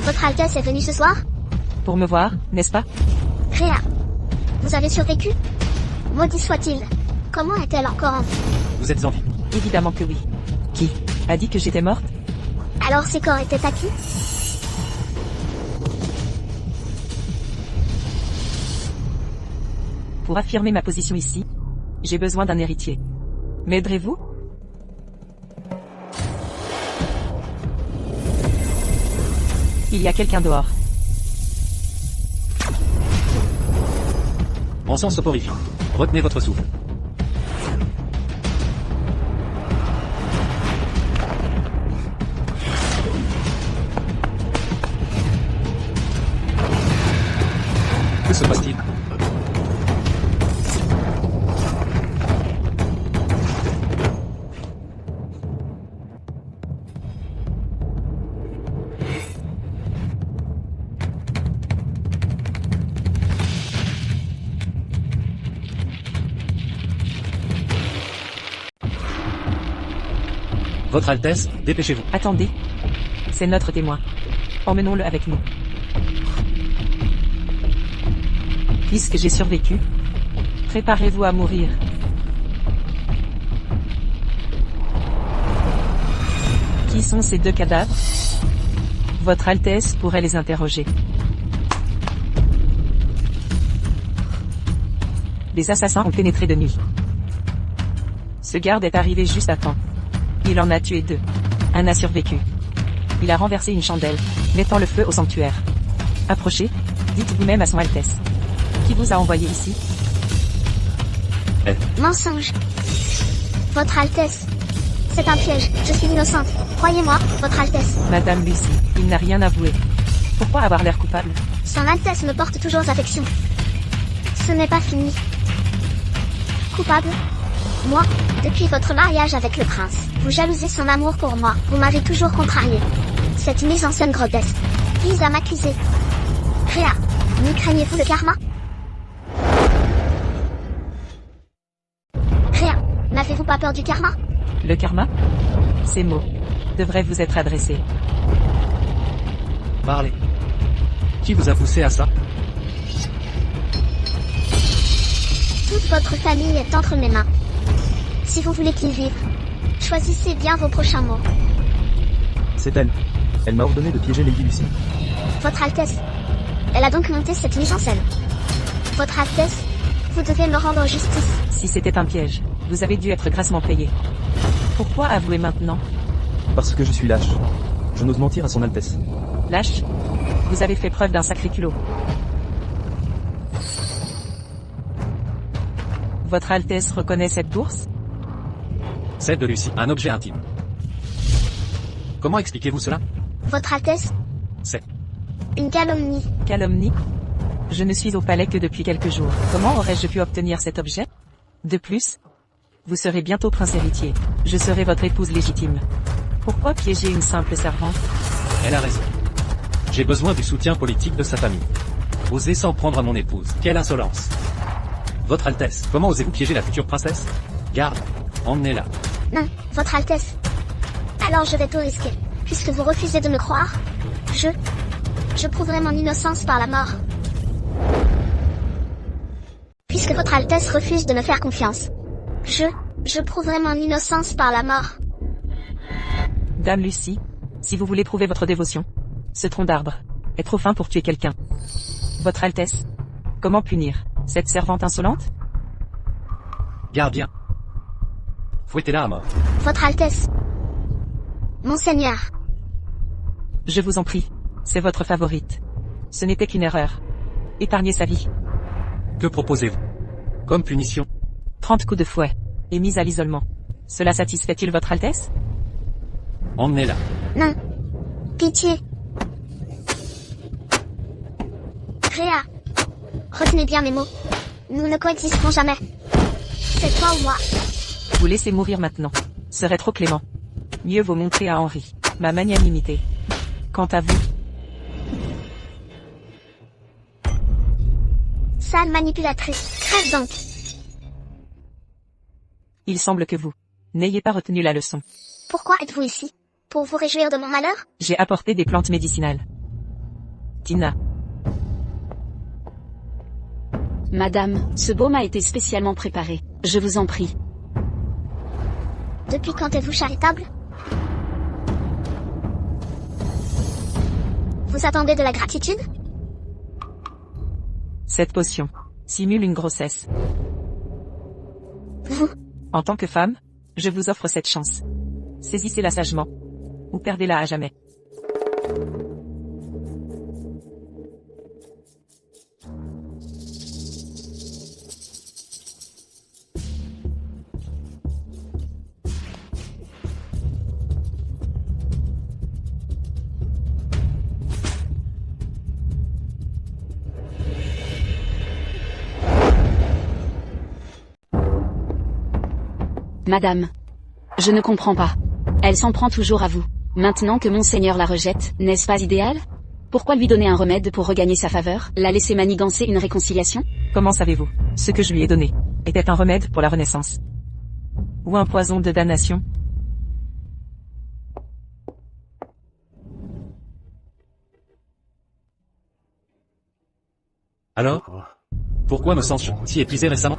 S3: Votre Altesse est venue ce soir?
S1: Pour me voir, n'est-ce pas?
S3: Réa. Vous avez survécu? Maudit soit-il. Comment est-elle encore en vie?
S4: Vous êtes en vie.
S1: Évidemment que oui. Qui a dit que j'étais morte?
S3: Alors ces corps étaient à qui?
S1: Pour affirmer ma position ici, j'ai besoin d'un héritier. M'aiderez-vous? Il y a quelqu'un dehors.
S4: Encens soporifique. Retenez votre souffle. Que se passe-t-il? Votre Altesse, dépêchez-vous.
S1: Attendez. C'est notre témoin. Emmenons-le avec nous. Puisque j'ai survécu, préparez-vous à mourir. Qui sont ces 2 cadavres? Votre Altesse pourrait les interroger. Les assassins ont pénétré de nuit. Ce garde est arrivé juste à temps. Il en a tué 2. Un a survécu. Il a renversé une chandelle, mettant le feu au sanctuaire. Approchez, dites vous-même à son Altesse. Qui vous a envoyé ici?
S3: Mensonge. Votre Altesse. C'est un piège. Je suis innocente. Croyez-moi, Votre Altesse.
S1: Madame Lucie, il n'a rien avoué. Pourquoi avoir l'air coupable?
S3: Son Altesse me porte toujours affection. Ce n'est pas fini. Coupable? Moi, depuis votre mariage avec le prince, vous jalousez son amour pour moi. Vous m'avez toujours contrarié. Cette mise en scène grotesque vise à m'accuser. Réa, ne craignez-vous le karma? Réa, n'avez-vous pas peur du karma?
S1: Le karma? Ces mots devraient vous être adressés.
S4: Parlez. Qui vous a poussé à ça?
S3: Toute votre famille est entre mes mains. Si vous voulez qu'il vive, choisissez bien vos prochains mots.
S6: C'est elle. Elle m'a ordonné de piéger Lady Lucie.
S3: Votre Altesse. Elle a donc monté cette mise en scène. Votre Altesse, vous devez me rendre justice.
S1: Si c'était un piège, vous avez dû être grassement payé. Pourquoi avouer maintenant?
S6: Parce que je suis lâche. Je n'ose mentir à son Altesse.
S1: Lâche? Vous avez fait preuve d'un sacré culot. Votre Altesse reconnaît cette bourse?
S4: Celle de Lucie, un objet intime. Comment expliquez-vous cela?
S3: Votre Altesse,
S4: C'est
S3: une calomnie.
S1: Calomnie? Je ne suis au palais que depuis quelques jours. Comment aurais-je pu obtenir cet objet? De plus, vous serez bientôt prince héritier. Je serai votre épouse légitime. Pourquoi piéger une simple servante?
S4: Elle a raison. J'ai besoin du soutien politique de sa famille. Osez s'en prendre à mon épouse. Quelle insolence. Votre Altesse, comment osez-vous piéger la future princesse? Garde, emmenez-la.
S3: Non, Votre Altesse. Alors je vais tout risquer. Puisque vous refusez de me croire, je prouverai mon innocence par la mort. Puisque Votre Altesse refuse de me faire confiance, je prouverai mon innocence par la mort.
S1: Dame Lucie, si vous voulez prouver votre dévotion, ce tronc d'arbre est trop fin pour tuer quelqu'un. Votre Altesse, comment punir cette servante insolente?
S4: Gardien. Fouettez-la à mort.
S3: Votre Altesse. Monseigneur.
S1: Je vous en prie, c'est votre favorite. Ce n'était qu'une erreur. Épargner sa vie.
S4: Que proposez-vous? Comme punition?
S1: 30 coups de fouet. Et mise à l'isolement. Cela satisfait-il votre Altesse?
S4: Emmenez-la.
S3: Non. Pitié. Réa. Retenez bien mes mots. Nous ne coexisterons jamais. C'est toi ou moi.
S1: Vous laissez mourir maintenant. Serait trop clément. Mieux vaut montrer à Henri ma magnanimité. Quant à vous,
S3: Sale manipulatrice. Crève donc.
S1: il semble que vous n'ayez pas retenu la leçon.
S3: Pourquoi êtes-vous ici? Pour vous réjouir de mon malheur?
S1: J'ai apporté des plantes médicinales. Tina,
S2: Madame, ce baume a été spécialement préparé. Je vous en prie.
S3: Depuis quand êtes-vous charitable? Vous attendez de la gratitude?
S1: cette potion simule une grossesse.
S3: Vous,
S1: En tant que femme, je vous offre cette chance. Saisissez-la sagement. Ou perdez-la à jamais.
S2: Madame. Je ne comprends pas. Elle s'en prend toujours à vous. Maintenant que Monseigneur la rejette, n'est-ce pas idéal? Pourquoi lui donner un remède pour regagner sa faveur, la laisser manigancer une réconciliation?
S1: Comment savez-vous? Ce que je lui ai donné était un remède pour la renaissance. Ou un poison de damnation?
S4: Alors? Pourquoi me sens-je si épuisé récemment?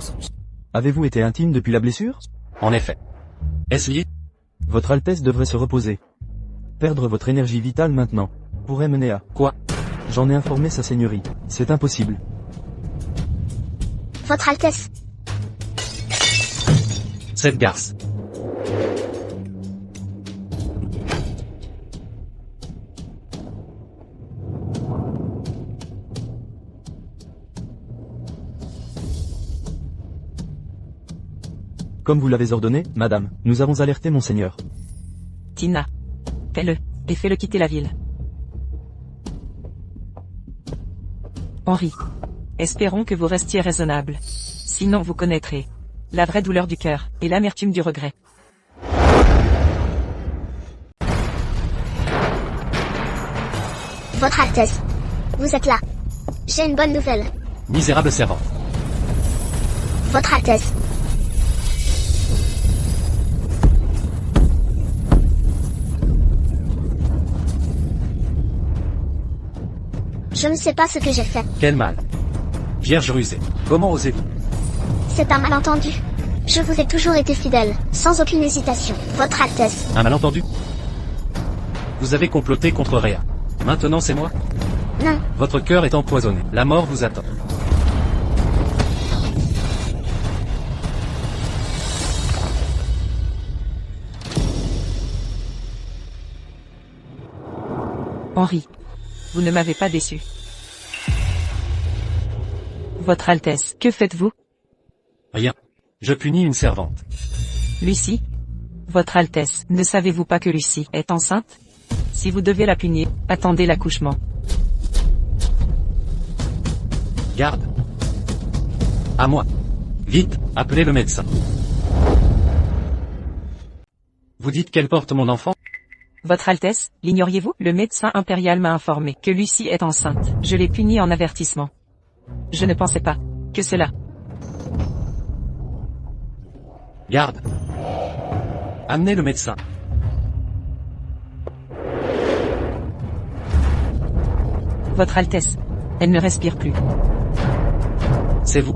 S6: Avez-vous été intime depuis la blessure?
S4: En effet. Est-ce lié?
S6: Votre Altesse devrait se reposer. Perdre votre énergie vitale maintenant pourrait mener à...
S4: Quoi?
S6: J'en ai informé sa seigneurie. C'est impossible.
S3: votre Altesse.
S4: Cette garce.
S6: Comme vous l'avez ordonné, madame, nous avons alerté Monseigneur.
S1: Tina, fais-le, et fais-le quitter la ville. Henri, espérons que vous restiez raisonnable. Sinon vous connaîtrez la vraie douleur du cœur, et l'amertume du regret.
S3: Votre Altesse. Vous êtes là. J'ai une bonne nouvelle.
S4: Misérable servante.
S3: Votre Altesse. Je ne sais pas ce que j'ai fait.
S4: Quel mal. Vierge rusée. Comment osez-vous?
S3: C'est un malentendu. Je vous ai toujours été fidèle, sans aucune hésitation. Votre Altesse.
S4: Un malentendu? Vous avez comploté contre Réa. Maintenant c'est moi?
S3: Non.
S4: Votre cœur est empoisonné. La mort vous attend.
S1: Henri, vous ne m'avez pas déçu. Votre Altesse, que faites-vous?
S4: Rien. Je punis une servante.
S1: Lucie? Votre Altesse, ne savez-vous pas que Lucie est enceinte? Si vous devez la punir, attendez l'accouchement.
S4: Garde. À moi. Vite, appelez le médecin. Vous dites qu'elle porte mon enfant?
S1: Votre Altesse, l'ignoriez-vous? Le médecin impérial m'a informé que Lucie est enceinte. Je l'ai punie en avertissement. Je ne pensais pas que cela.
S4: Garde. Amenez le médecin.
S1: Votre Altesse, elle ne respire plus.
S4: C'est vous.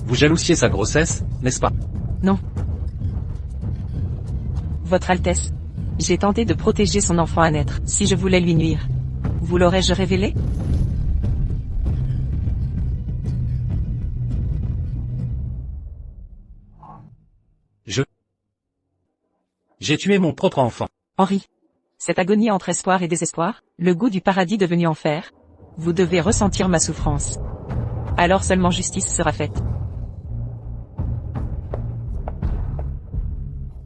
S4: Vous jalousiez sa grossesse, n'est-ce pas?
S1: Non. Votre Altesse, j'ai tenté de protéger son enfant à naître, si je voulais lui nuire. Vous l'aurais-je révélé?
S4: J'ai tué mon propre enfant.
S1: Henri. Cette agonie entre espoir et désespoir, le goût du paradis devenu enfer. Vous devez ressentir ma souffrance. Alors seulement justice sera faite.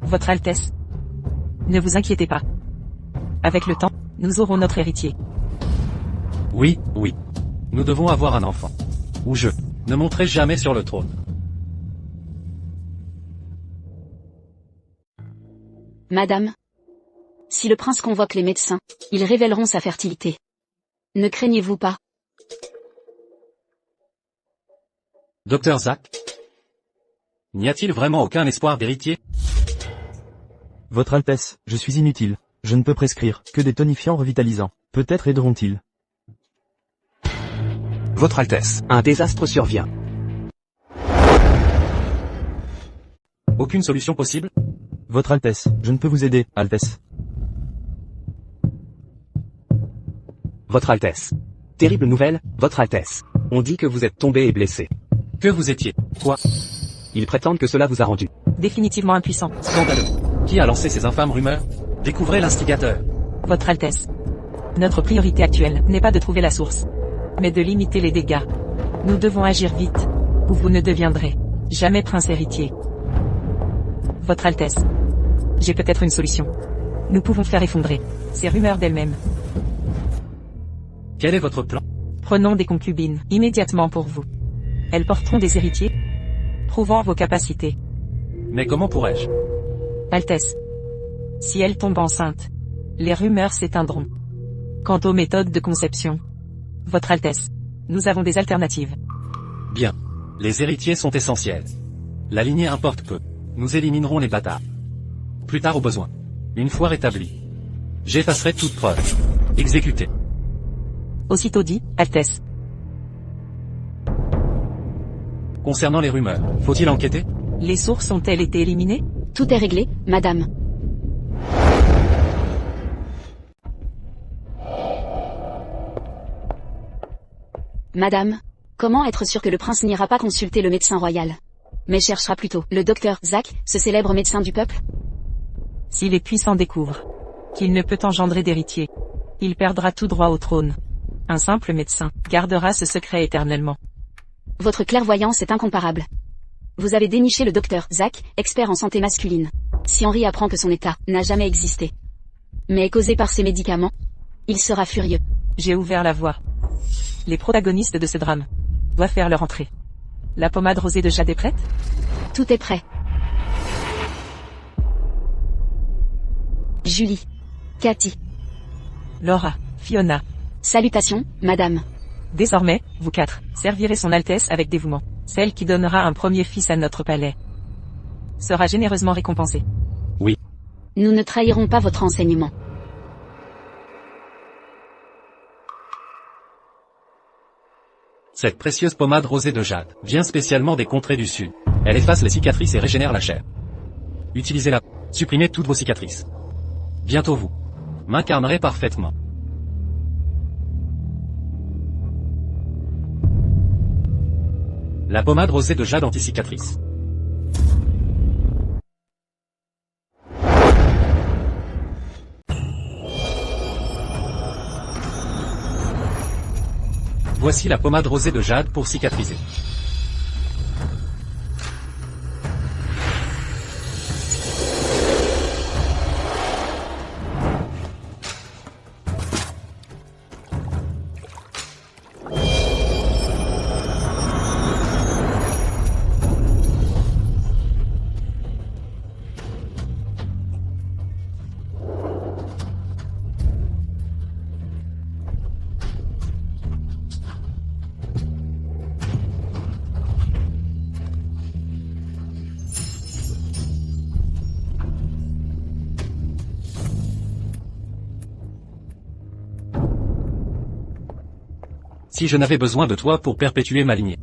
S1: Votre Altesse. Ne vous inquiétez pas. Avec le temps, nous aurons notre héritier.
S4: Oui, oui. Nous devons avoir un enfant. Ou je ne monterai jamais sur le trône.
S2: Madame. Si le prince convoque les médecins, ils révéleront sa fertilité. Ne craignez-vous pas?
S4: Docteur Zack? N'y a-t-il vraiment aucun espoir d'héritier?
S6: Votre Altesse, je suis inutile. Je ne peux prescrire que des tonifiants revitalisants. Peut-être aideront-ils.
S5: Votre Altesse, un désastre survient.
S4: Aucune solution possible?
S6: Votre Altesse, je ne peux vous aider, Altesse.
S5: Votre Altesse. Terrible nouvelle, Votre Altesse. On dit que vous êtes tombé et blessé.
S4: Que vous étiez. Quoi?
S5: Ils prétendent que cela vous a rendu.
S1: Définitivement impuissant.
S4: Scandaleux. Qui a lancé ces infâmes rumeurs? Découvrez l'instigateur.
S1: Votre Altesse. Notre priorité actuelle n'est pas de trouver la source, mais de limiter les dégâts. Nous devons agir vite, ou vous ne deviendrez jamais prince héritier. Votre Altesse. J'ai peut-être une solution. Nous pouvons faire effondrer ces rumeurs d'elles-mêmes.
S4: Quel est votre plan?
S1: Prenons des concubines immédiatement pour vous. Elles porteront des héritiers, prouvant vos capacités.
S4: Mais comment pourrais-je?
S1: Altesse. Si elles tombent enceintes, les rumeurs s'éteindront. Quant aux méthodes de conception, Votre Altesse, nous avons des alternatives.
S4: Bien. Les héritiers sont essentiels. La lignée importe peu. Nous éliminerons les bâtards. Plus tard au besoin. Une fois rétabli. J'effacerai toute preuve. Exécuté.
S1: Aussitôt dit, Altesse.
S4: Concernant les rumeurs, faut-il enquêter?
S1: Les sources ont-elles été éliminées?
S2: Tout est réglé, madame. Madame, comment être sûr que le prince n'ira pas consulter le médecin royal, mais cherchera plutôt le docteur Zack, ce célèbre médecin du peuple?
S1: Si les puissants découvrent qu'il ne peut engendrer d'héritier, il perdra tout droit au trône. Un simple médecin gardera ce secret éternellement.
S2: Votre clairvoyance est incomparable. Vous avez déniché le docteur Zack, expert en santé masculine. Si Henri apprend que son état n'a jamais existé, mais est causé par ces médicaments, il sera furieux.
S1: J'ai ouvert la voie. Les protagonistes de ce drame doivent faire leur entrée. La pommade rosée de Jade est prête?
S2: Tout est prêt. Julie. Cathy.
S1: Laura, Fiona.
S2: Salutations, madame.
S1: Désormais, vous quatre, servirez son Altesse avec dévouement. Celle qui donnera un premier fils à notre palais sera généreusement récompensée.
S4: Oui.
S2: Nous ne trahirons pas votre enseignement.
S4: Cette précieuse pommade rosée de jade vient spécialement des contrées du sud. Elle efface les cicatrices et régénère la chair. Utilisez-la. Supprimez toutes vos cicatrices. Bientôt vous m'incarnerez parfaitement. La pommade rosée de jade anti-cicatrice. Voici la pommade rosée de jade pour cicatriser. Si je n'avais besoin de toi pour perpétuer ma lignée,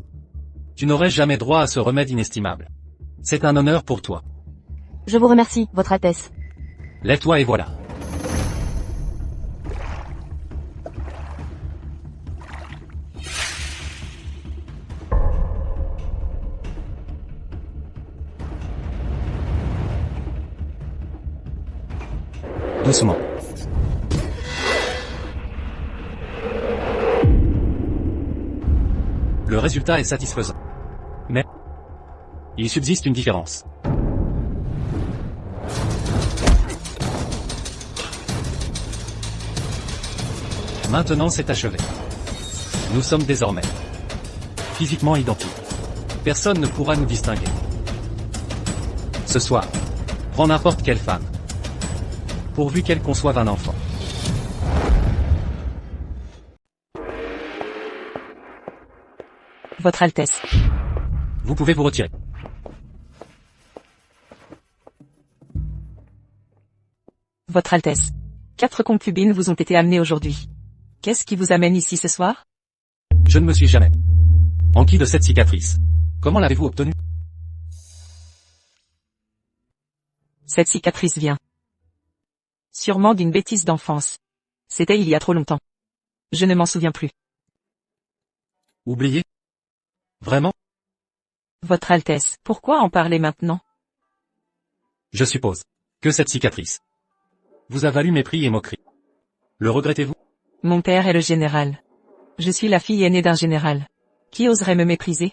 S4: tu n'aurais jamais droit à ce remède inestimable. C'est un honneur pour toi.
S8: Je vous remercie, Votre Altesse.
S4: Lève-toi et voilà.
S6: Doucement.
S4: Le résultat est satisfaisant. Mais, il subsiste une différence. Maintenant c'est achevé. Nous sommes désormais physiquement identiques. Personne ne pourra nous distinguer. Ce soir, prends n'importe quelle femme. Pourvu qu'elle conçoive un enfant.
S1: Votre Altesse.
S4: Vous pouvez vous retirer.
S1: Votre Altesse. 4 concubines vous ont été amenées aujourd'hui. Qu'est-ce qui vous amène ici ce soir?
S4: Je ne me suis jamais enquis de cette cicatrice. Comment l'avez-vous obtenue?
S1: Cette cicatrice vient sûrement d'une bêtise d'enfance. C'était il y a trop longtemps. Je ne m'en souviens plus.
S4: Oublié? Vraiment?
S1: Votre Altesse, pourquoi en parler maintenant?
S4: Je suppose que cette cicatrice vous a valu mépris et moquerie. Le regrettez-vous?
S1: Mon père est le général. Je suis la fille aînée d'un général. Qui oserait me mépriser?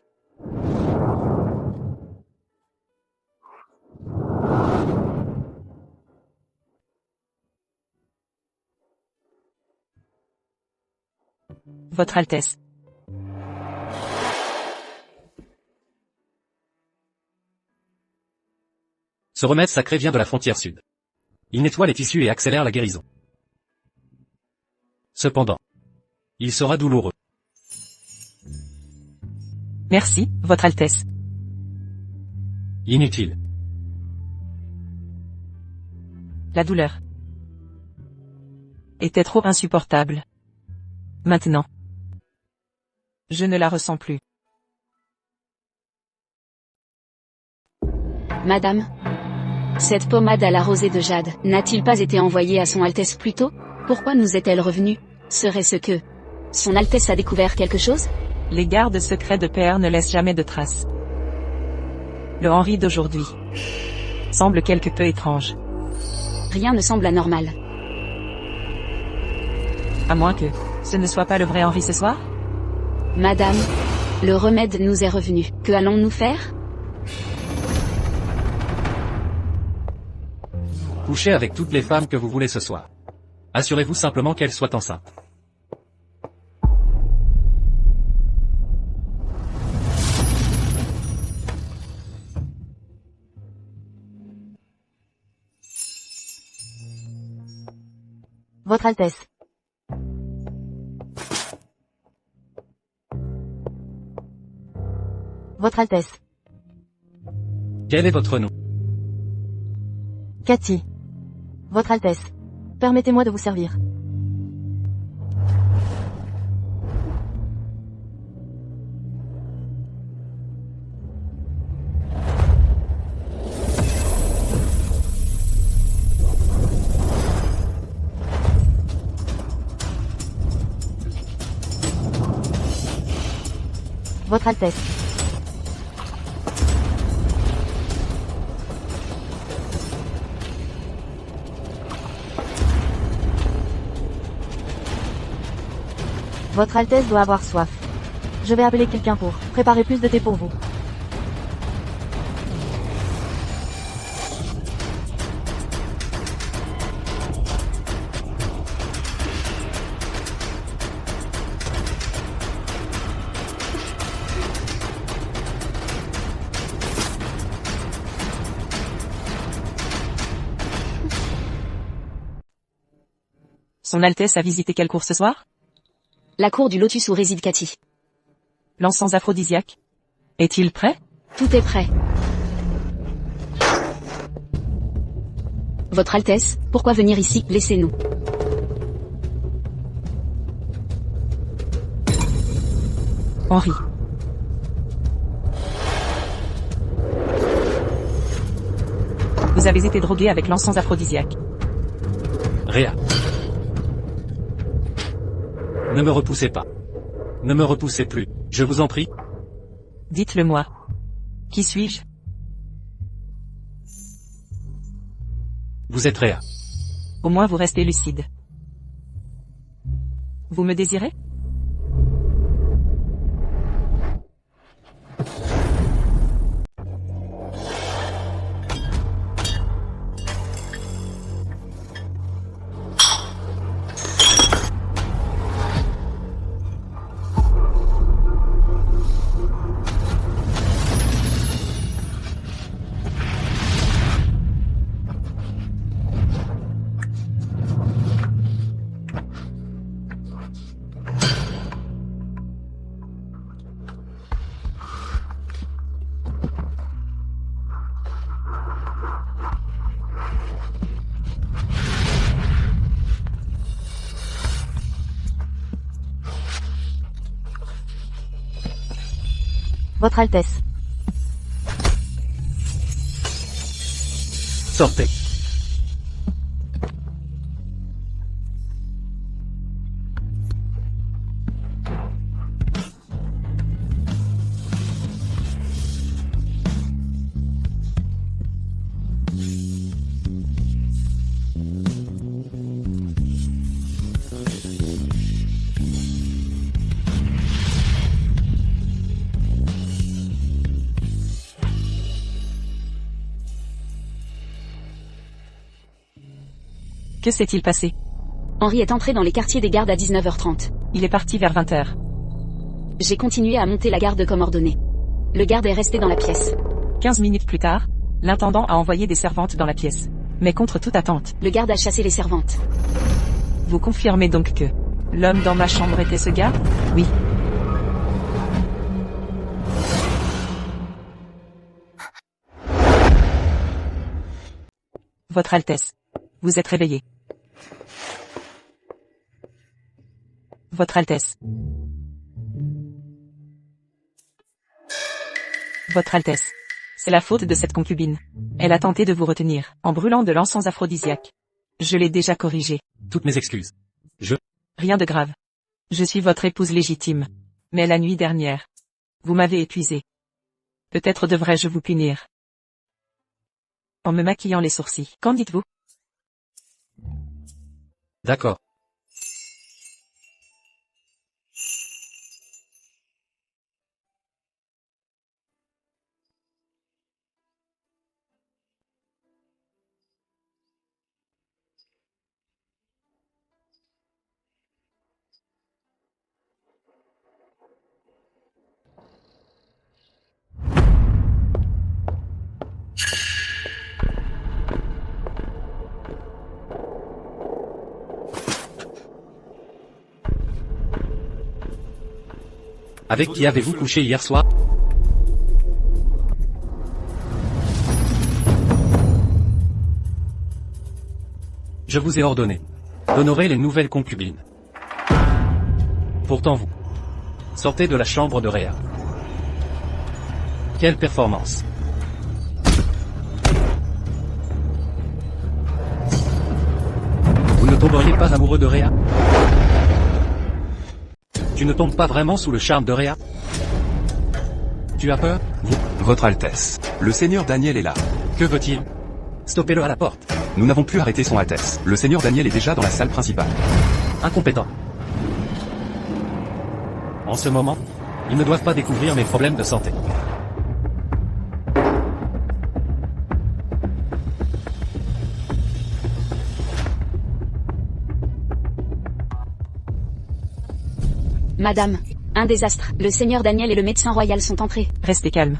S1: Votre Altesse.
S4: Ce remède sacré vient de la frontière sud. Il nettoie les tissus et accélère la guérison. Cependant, il sera douloureux.
S1: Merci, Votre Altesse.
S4: Inutile.
S1: La douleur était trop insupportable. Maintenant, je ne la ressens plus.
S2: Madame, cette pommade à la rosée de jade n'a-t-il pas été envoyée à son Altesse plus tôt? Pourquoi nous est-elle revenue? Serait-ce que son Altesse a découvert quelque chose?
S1: Les gardes secrets de père ne laissent jamais de traces. Le Henri d'aujourd'hui semble quelque peu étrange.
S2: Rien ne semble anormal.
S1: À moins que ce ne soit pas le vrai Henri ce soir?
S2: Madame, le remède nous est revenu. Que allons-nous faire?
S4: Couchez avec toutes les femmes que vous voulez ce soir. Assurez-vous simplement qu'elles soient enceintes.
S8: Votre Altesse. Votre Altesse.
S4: Quel est votre nom?
S8: Cathy. Votre Altesse. Permettez-moi de vous servir. Votre Altesse. Votre Altesse doit avoir soif. Je vais appeler quelqu'un pour préparer plus de thé pour vous.
S1: Son Altesse a visité quelle cour ce soir?
S2: La cour du lotus où réside Cathy.
S1: L'encens aphrodisiaque est-il prêt?
S2: Tout est prêt. Votre Altesse, pourquoi venir ici? Laissez-nous.
S1: Henri. Vous avez été drogué avec l'encens aphrodisiaque.
S4: Réa. Ne me repoussez pas. Ne me repoussez plus, je vous en prie.
S1: Dites-le-moi. Qui suis-je?
S4: Vous êtes Réa.
S1: Au moins vous restez lucide. Vous me désirez?
S8: Votre Altesse.
S4: Sortez.
S1: Que s'est-il passé?
S2: Henri est entré dans les quartiers des gardes à 19h30.
S1: Il est parti vers 20h.
S2: J'ai continué à monter la garde comme ordonné. Le garde est resté dans la pièce.
S1: 15 minutes plus tard, l'intendant a envoyé des servantes dans la pièce. Mais contre toute attente.
S2: Le garde a chassé les servantes.
S1: Vous confirmez donc que l'homme dans ma chambre était ce garde? Oui. Votre Altesse. Vous êtes réveillé. Votre Altesse. Votre Altesse. C'est la faute de cette concubine. Elle a tenté de vous retenir, en brûlant de l'encens aphrodisiaque. Je l'ai déjà corrigé.
S4: Toutes mes excuses.
S1: Rien de grave. Je suis votre épouse légitime. Mais la nuit dernière, vous m'avez épuisé. Peut-être devrais-je vous punir. En me maquillant les sourcils. Qu'en dites-vous?
S4: D'accord. Avec qui avez-vous couché hier soir? Je vous ai ordonné d'honorer les nouvelles concubines. Pourtant vous sortez de la chambre de Réa. Quelle performance! Vous ne tomberiez pas amoureux de Réa? Tu ne tombes pas vraiment sous le charme de Réa? Tu as peur?
S7: Votre Altesse. Le Seigneur Daniel est là.
S4: Que veut-il? Stoppez-le à la porte.
S7: Nous n'avons plus arrêté son Altesse. Le Seigneur Daniel est déjà dans la salle principale.
S4: Incompétent. En ce moment, ils ne doivent pas découvrir mes problèmes de santé.
S2: Madame, un désastre. Le seigneur Daniel et le médecin royal sont entrés.
S1: Restez calme.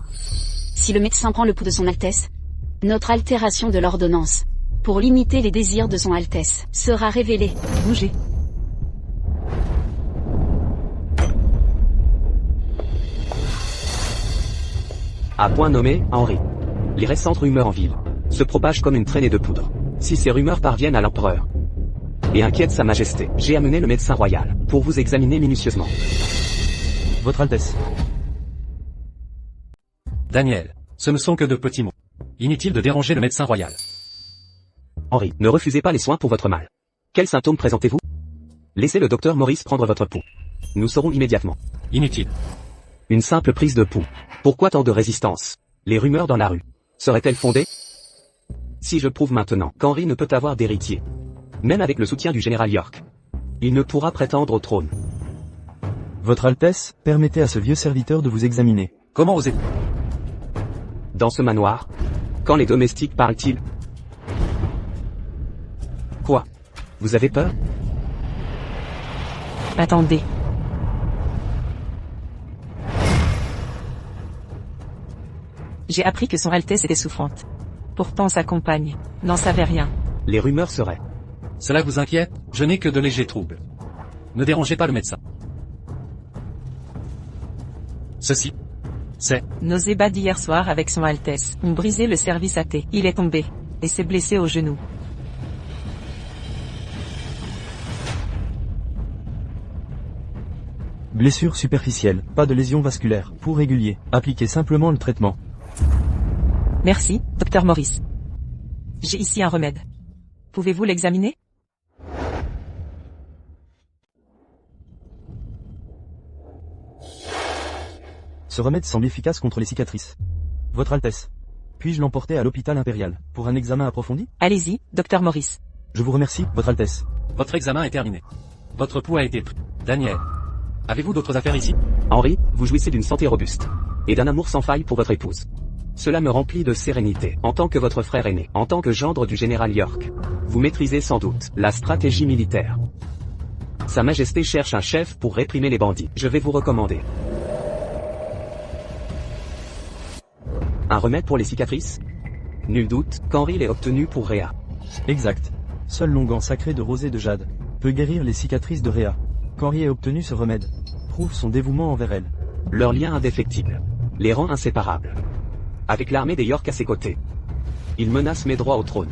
S2: Si le médecin prend le pouls de son Altesse, notre altération de l'ordonnance, pour limiter les désirs de son Altesse, sera révélée.
S1: Bougez.
S5: À point nommé, Henri. Les récentes rumeurs en ville se propagent comme une traînée de poudre. Si ces rumeurs parviennent à l'empereur et inquiètent sa majesté, j'ai amené le médecin royal pour vous examiner minutieusement.
S6: Votre Altesse.
S4: Daniel, ce ne sont que de petits mots. Inutile de déranger le médecin royal.
S5: Henri, ne refusez pas les soins pour votre mal. Quels symptômes présentez-vous? Laissez le docteur Maurice prendre votre pouls. Nous saurons immédiatement.
S4: Inutile.
S5: Une simple prise de pouls. Pourquoi tant de résistance? Les rumeurs dans la rue seraient-elles fondées? Si je prouve maintenant qu'Henri ne peut avoir d'héritier, même avec le soutien du général York, il ne pourra prétendre au trône.
S6: Votre Altesse, permettez à ce vieux serviteur de vous examiner.
S4: Comment osez-vous?
S5: Dans ce manoir, quand les domestiques parlent-ils? Quoi? Vous avez peur?
S1: Attendez. J'ai appris que son Altesse était souffrante. Pourtant sa compagne n'en savait rien.
S5: Les rumeurs seraient.
S4: Cela vous inquiète? Je n'ai que de légers troubles. Ne dérangez pas le médecin. Ceci, c'est...
S1: Nos ébats d'hier soir avec son Altesse ont brisé le service à thé. Il est tombé et s'est blessé au genou.
S6: Blessure superficielle, pas de lésion vasculaire, pouls régulier. Appliquez simplement le traitement.
S1: Merci, docteur Morris. J'ai ici un remède. Pouvez-vous l'examiner?
S6: Ce remède semble efficace contre les cicatrices. Votre Altesse. Puis-je l'emporter à l'hôpital impérial, pour un examen approfondi?
S1: Allez-y, docteur Morris.
S6: Je vous remercie, Votre Altesse.
S4: Votre examen est terminé. Votre pouls a été pris. Daniel. Avez-vous d'autres affaires ici?
S5: Henri, vous jouissez d'une santé robuste. Et d'un amour sans faille pour votre épouse. Cela me remplit de sérénité. En tant que votre frère aîné, en tant que gendre du général York, vous maîtrisez sans doute la stratégie militaire. Sa Majesté cherche un chef pour réprimer les bandits. Je vais vous recommander un remède pour les cicatrices? Nul doute qu'Henri l'ait obtenu pour Réa.
S6: Exact. Seul l'onguent sacré de rosée de jade peut guérir les cicatrices de Réa. Qu'Henri ait obtenu ce remède prouve son dévouement envers elle.
S5: Leur lien indéfectible les rend inséparables. Avec l'armée des York à ses côtés, il menace mes droits au trône.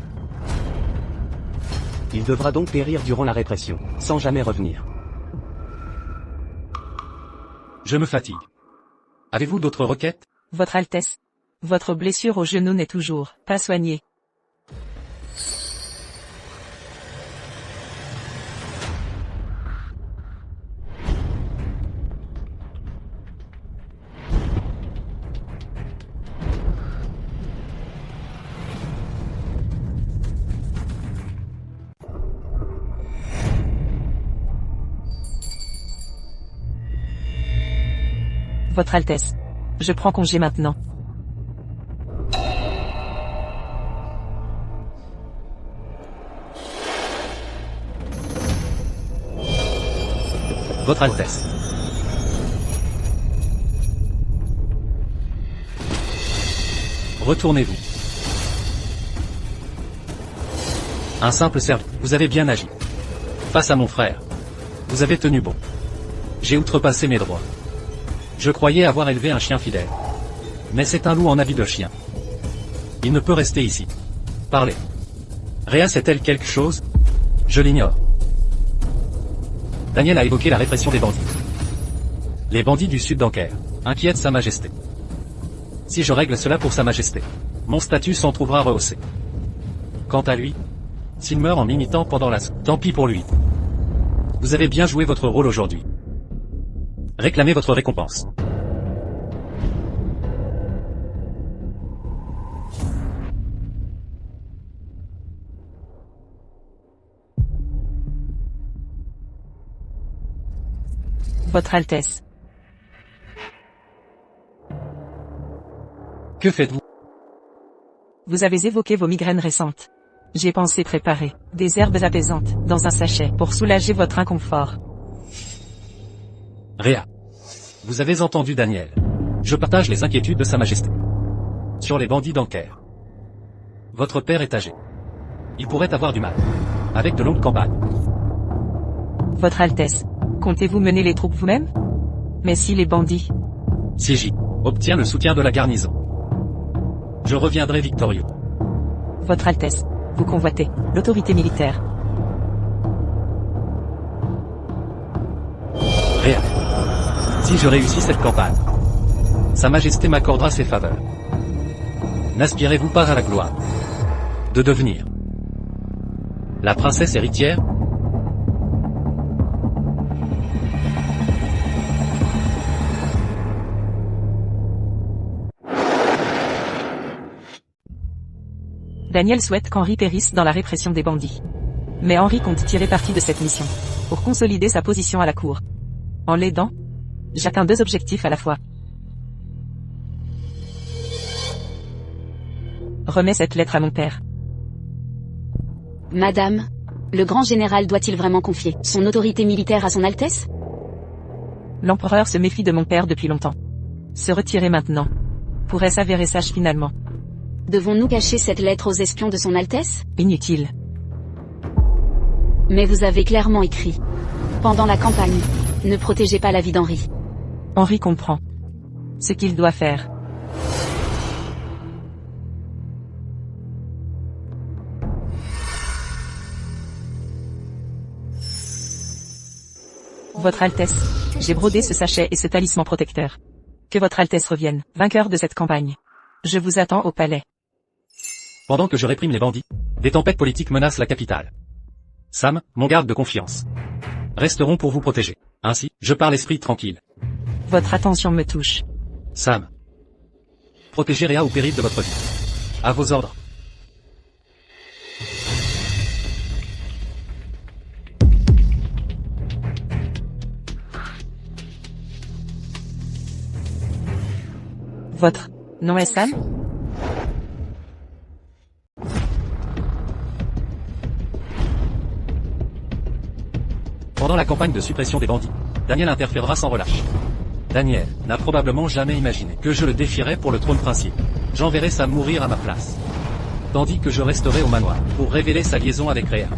S5: Il devra donc périr durant la répression, sans jamais revenir.
S4: Je me fatigue. Avez-vous d'autres requêtes?
S1: Votre Altesse. Votre blessure au genou n'est toujours pas soignée. Votre Altesse. Je prends congé maintenant.
S4: Votre Altesse. Retournez-vous. Un simple service. Vous avez bien agi. Face à mon frère. Vous avez tenu bon. J'ai outrepassé mes droits. Je croyais avoir élevé un chien fidèle. Mais c'est un loup en habit de chien. Il ne peut rester ici. Parlez. Réa sait-elle quelque chose? Je l'ignore. Daniel a évoqué la répression des bandits. Les bandits du sud d'Anker inquiètent Sa Majesté. Si je règle cela pour Sa Majesté, mon statut s'en trouvera rehaussé. Quant à lui, s'il meurt en m'imitant pendant tant pis pour lui. Vous avez bien joué votre rôle aujourd'hui. Réclamez votre récompense.
S1: Votre Altesse.
S4: Que faites-vous?
S1: Vous avez évoqué vos migraines récentes. J'ai pensé préparer des herbes apaisantes dans un sachet pour soulager votre inconfort.
S4: Réa. Vous avez entendu Daniel. Je partage les inquiétudes de Sa Majesté. Sur les bandits d'Anker. Votre père est âgé. Il pourrait avoir du mal. Avec de longues campagnes.
S1: Votre Altesse. Comptez-vous mener les troupes vous-même? Mais si les bandits...
S4: Si j'y obtiens le soutien de la garnison, je reviendrai victorieux.
S1: Votre Altesse. Vous convoitez l'autorité militaire.
S4: Réa. Si je réussis cette campagne, Sa Majesté m'accordera ses faveurs. N'aspirez-vous pas à la gloire de devenir la princesse héritière?
S1: Daniel souhaite qu'Henri périsse dans la répression des bandits. Mais Henri compte tirer parti de cette mission pour consolider sa position à la cour. En l'aidant, j'atteins 2 objectifs à la fois. Remets cette lettre à mon père.
S2: Madame, le grand général doit-il vraiment confier son autorité militaire à son Altesse?
S1: L'empereur se méfie de mon père depuis longtemps. Se retirer maintenant pourrait s'avérer sage finalement.
S2: Devons-nous cacher cette lettre aux espions de son Altesse?
S1: Inutile.
S2: Mais vous avez clairement écrit. Pendant la campagne, ne protégez pas la vie d'Henri.
S1: Henri comprend ce qu'il doit faire. Votre Altesse, j'ai brodé ce sachet et ce talisman protecteur. Que Votre Altesse revienne, vainqueur de cette campagne. Je vous attends au palais.
S4: Pendant que je réprime les bandits, des tempêtes politiques menacent la capitale. Sam, mon garde de confiance, resteront pour vous protéger. Ainsi, je pars l'esprit tranquille.
S1: Votre attention me touche.
S4: Sam, protégez Rhea au péril de votre vie. À vos ordres.
S1: Votre nom est Sam?
S4: Pendant la campagne de suppression des bandits, Daniel interférera sans relâche. Daniel n'a probablement jamais imaginé que je le défierais pour le trône princier. J'enverrai Sam mourir à ma place. Tandis que je resterai au manoir pour révéler sa liaison avec Rhea.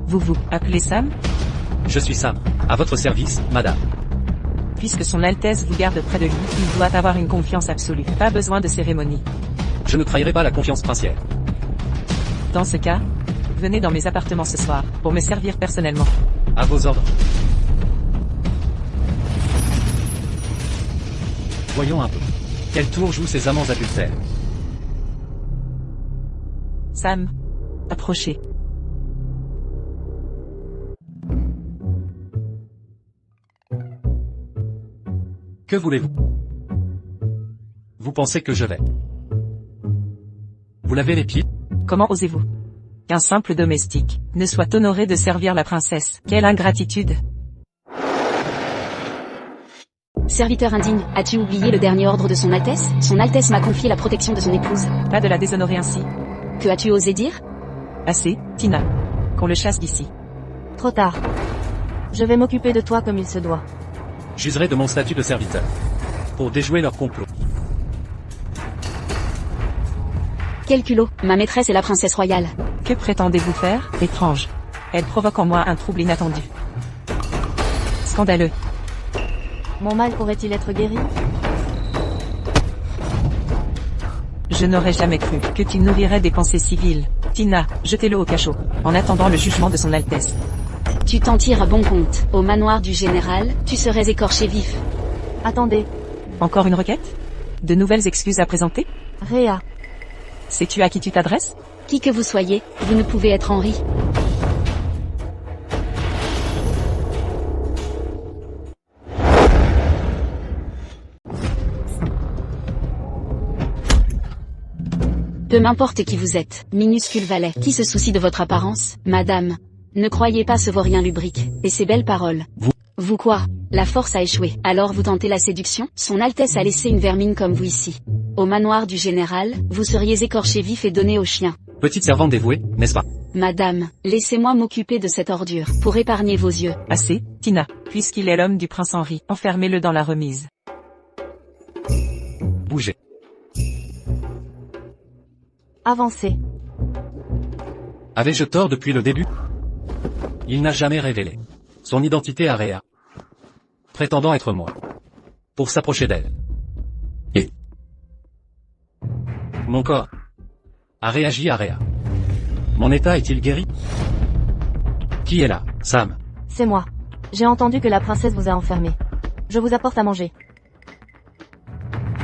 S1: Vous vous appelez Sam?
S4: Je suis Sam, à votre service, madame.
S1: Puisque son Altesse vous garde près de lui, il doit avoir une confiance absolue. Pas besoin de cérémonie.
S4: Je ne trahirai pas la confiance princière.
S1: Dans ce cas, venez dans mes appartements ce soir, pour me servir personnellement.
S4: À vos ordres. Voyons un peu. Quel tour jouent ces amants adultères?
S1: Sam, approchez.
S4: Que voulez-vous? Vous pensez que je vais vous laver les pieds?
S1: Comment osez-vous? Qu'un simple domestique ne soit honoré de servir la princesse. Quelle ingratitude!
S2: Serviteur indigne, as-tu oublié le dernier ordre de son Altesse? Son Altesse m'a confié la protection de son épouse.
S1: Pas de la déshonorer ainsi.
S2: Que as-tu osé dire?
S1: Assez, Tina. Qu'on le chasse d'ici.
S8: Trop tard. Je vais m'occuper de toi comme il se doit.
S4: J'userai de mon statut de serviteur pour déjouer leur complot.
S2: Quel culot, ma maîtresse est la princesse royale.
S1: Que prétendez-vous faire? Étrange. Elle provoque en moi un trouble inattendu. Scandaleux.
S8: Mon mal pourrait-il être guéri?
S1: Je n'aurais jamais cru que tu nourrirais des pensées civiles. Tina, jetez-le au cachot, en attendant le jugement de son Altesse.
S2: Tu t'en tires à bon compte. Au manoir du général, tu serais écorché vif.
S8: Attendez,
S1: Encore une requête? De nouvelles excuses à présenter?
S8: Rhea.
S1: Sais-tu à qui tu t'adresses?
S2: Qui que vous soyez, vous ne pouvez être Henri. Peu m'importe qui vous êtes, minuscule valet, qui se soucie de votre apparence, madame. Ne croyez pas ce vaurien lubrique, et ces belles paroles. Vous quoi? La force a échoué, alors vous tentez la séduction? Son Altesse a laissé une vermine comme vous ici. Au manoir du général, vous seriez écorché vif et donné aux chiens.
S4: Petite servante dévouée, n'est-ce pas?
S2: Madame, laissez-moi m'occuper de cette ordure, pour épargner vos yeux.
S1: Assez, Tina. Puisqu'il est l'homme du prince Henri, enfermez-le dans la remise.
S4: Bougez.
S8: Avancez.
S4: Avais-je tort depuis le début? Il n'a jamais révélé son identité à Rhea, prétendant être moi, pour s'approcher d'elle. Et mon corps a réagi à Rhea. Mon état est-il guéri? Qui est là, Sam?
S8: C'est moi. J'ai entendu que la princesse vous a enfermé. Je vous apporte à manger.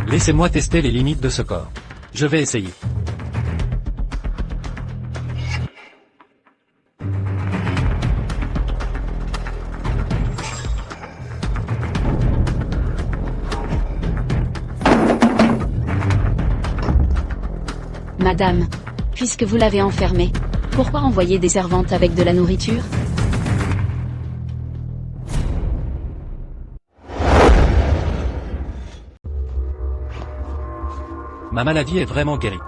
S4: Laissez-moi tester les limites de ce corps. Je vais essayer.
S2: Madame, puisque vous l'avez enfermé, pourquoi envoyer des servantes avec de la nourriture?
S4: Ma maladie est vraiment guérie.